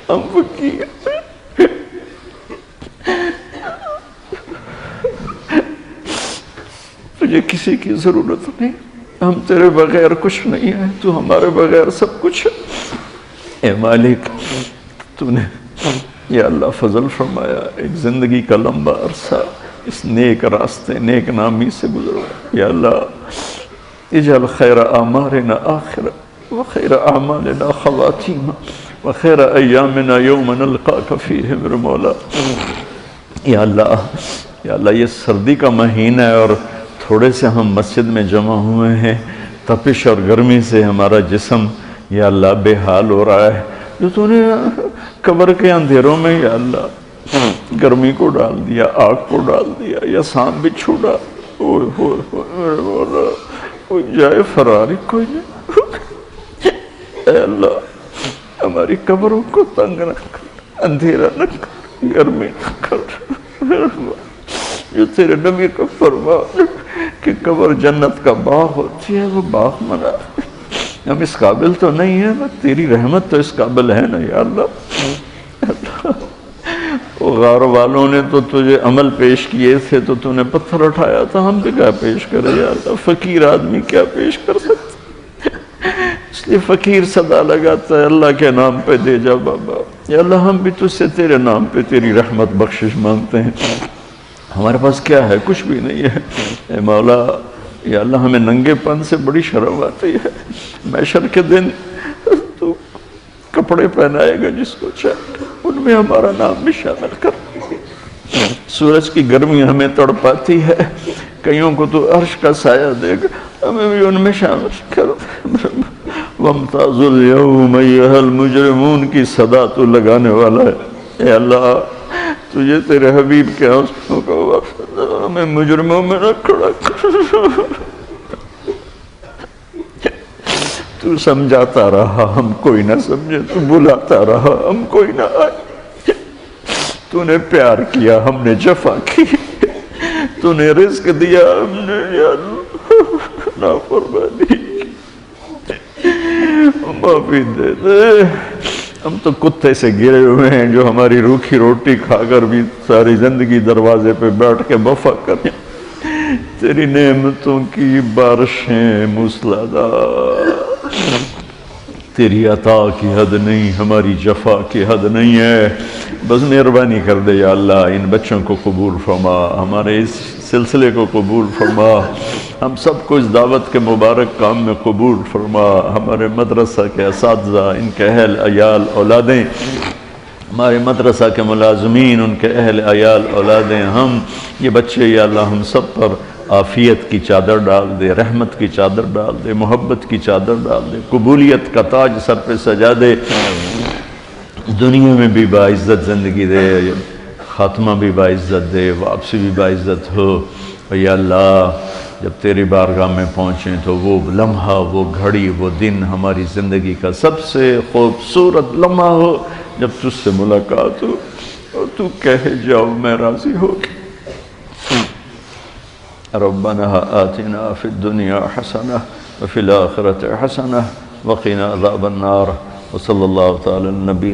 ہم فقیر ہیں، تجھے کسی کی ضرورت نہیں، ہم تیرے بغیر کچھ نہیں ہیں، تو ہمارے بغیر سب کچھ ہے۔ اے مالک تو نے یا اللہ فضل فرمایا، ایک زندگی کا لمبا عرصہ اس نیک راستے نیک نامی سے گزرو۔ یا اللہ اجعل خیر اعمارنا آخرہ وخیر اعمالنا خواتیمہ وخیر ایامنا یوم نلقاک فیہ میرے مولا۔ یا اللہ یہ سردی کا مہینہ ہے اور تھوڑے سے ہم مسجد میں جمع ہوئے ہیں، تپش اور گرمی سے ہمارا جسم یا اللہ بے حال ہو رہا ہے، جو تو نے قبر کے اندھیروں میں یا اللہ گرمی کو ڈال دیا، آگ کو ڈال دیا، یا سانپ بھی چھوڑا، جائے فراری کوئی نہیں۔ اے اللہ ہماری قبروں کو تنگ نہ کر، اندھیرا نہ کر، گرمی نہ کر، جو تیرے نبی کا فرمان کہ قبر جنت کا باغ ہوتی ہے وہ باغ منا۔ ہم اس قابل تو نہیں ہیں، تیری رحمت تو اس قابل ہے نا یا اللہ۔ وہ غار والوں نے تو تجھے عمل پیش کیے تھے تو تو نے پتھر اٹھایا تھا، ہم بھی کیا پیش کرے یا اللہ؟ فقیر آدمی کیا پیش کر سکتا؟ اس لیے فقیر صدا لگاتا ہے اللہ کے نام پہ دے جا بابا۔ یا اللہ ہم بھی تجھ سے تیرے نام پہ تیری رحمت بخشش مانگتے ہیں، ہمارے پاس کیا ہے؟ کچھ بھی نہیں ہے۔ اے مولا یا اللہ ہمیں ننگے پن سے بڑی شرم آتی ہے، محشر کے دن تو کپڑے پہنائے گا جس کو چاہے، ان میں ہمارا نام بھی شامل کر۔ سورج کی گرمی ہمیں تڑپاتی ہے، کئیوں کو تو عرش کا سایہ دے گا، ہمیں بھی ان میں شامل کر۔ وَامْتَازُ الْيَوْمَ أَيُّهَا الْمُجْرِمُونَ کی صدا تو لگانے والا ہے۔ اے اللہ تجھے تیرے حبیب کے حوصلوں کا وقت، ہمیں مجرموں میں نہ کھڑا کر۔ تو سمجھاتا رہا ہم کوئی نہ سمجھے، تو بلاتا رہا ہم کوئی نہ آئے، تو نے پیار کیا ہم نے جفا کی، تو نے رزق دیا ہم نے یا نافرمانی کی۔ معافی دے دے ہم تو کتے سے گرے ہوئے ہیں جو ہماری روکھی روٹی کھا کر بھی ساری زندگی دروازے پہ بیٹھ کے وفا کریں۔ تیری نعمتوں کی بارشیں موسلادھار، تیری عطا کی حد نہیں، ہماری جفا کی حد نہیں ہے، بس مہربانی کر دے یا اللہ، ان بچوں کو قبول فرما، ہمارے اس سلسلے کو قبول فرما، ہم سب کو اس دعوت کے مبارک کام میں قبول فرما، ہمارے مدرسہ کے اساتذہ، ان کے اہل عیال اولادیں، ہمارے مدرسہ کے ملازمین، ان کے اہل عیال اولادیں، ہم یہ بچے یا اللہ ہم سب پر عافیت کی چادر ڈال دے، رحمت کی چادر ڈال دے، محبت کی چادر ڈال دے، قبولیت کا تاج سر پہ سجا دے، دنیا میں بھی باعزت زندگی دے، خاتمہ بھی باعزت دے، واپسی بھی باعزت ہو۔ یا اللہ جب تیری بارگاہ میں پہنچیں تو وہ لمحہ، وہ گھڑی، وہ دن ہماری زندگی کا سب سے خوبصورت لمحہ ہو جب تجھ سے ملاقات ہو اور تو کہے جاؤ میں راضی ہو گیا۔ ربنا آتنا فی الدنیا حسنہ وفی الآخرۃ حسنہ وقنا عذاب النار، وصلی اللہ تعالی النبی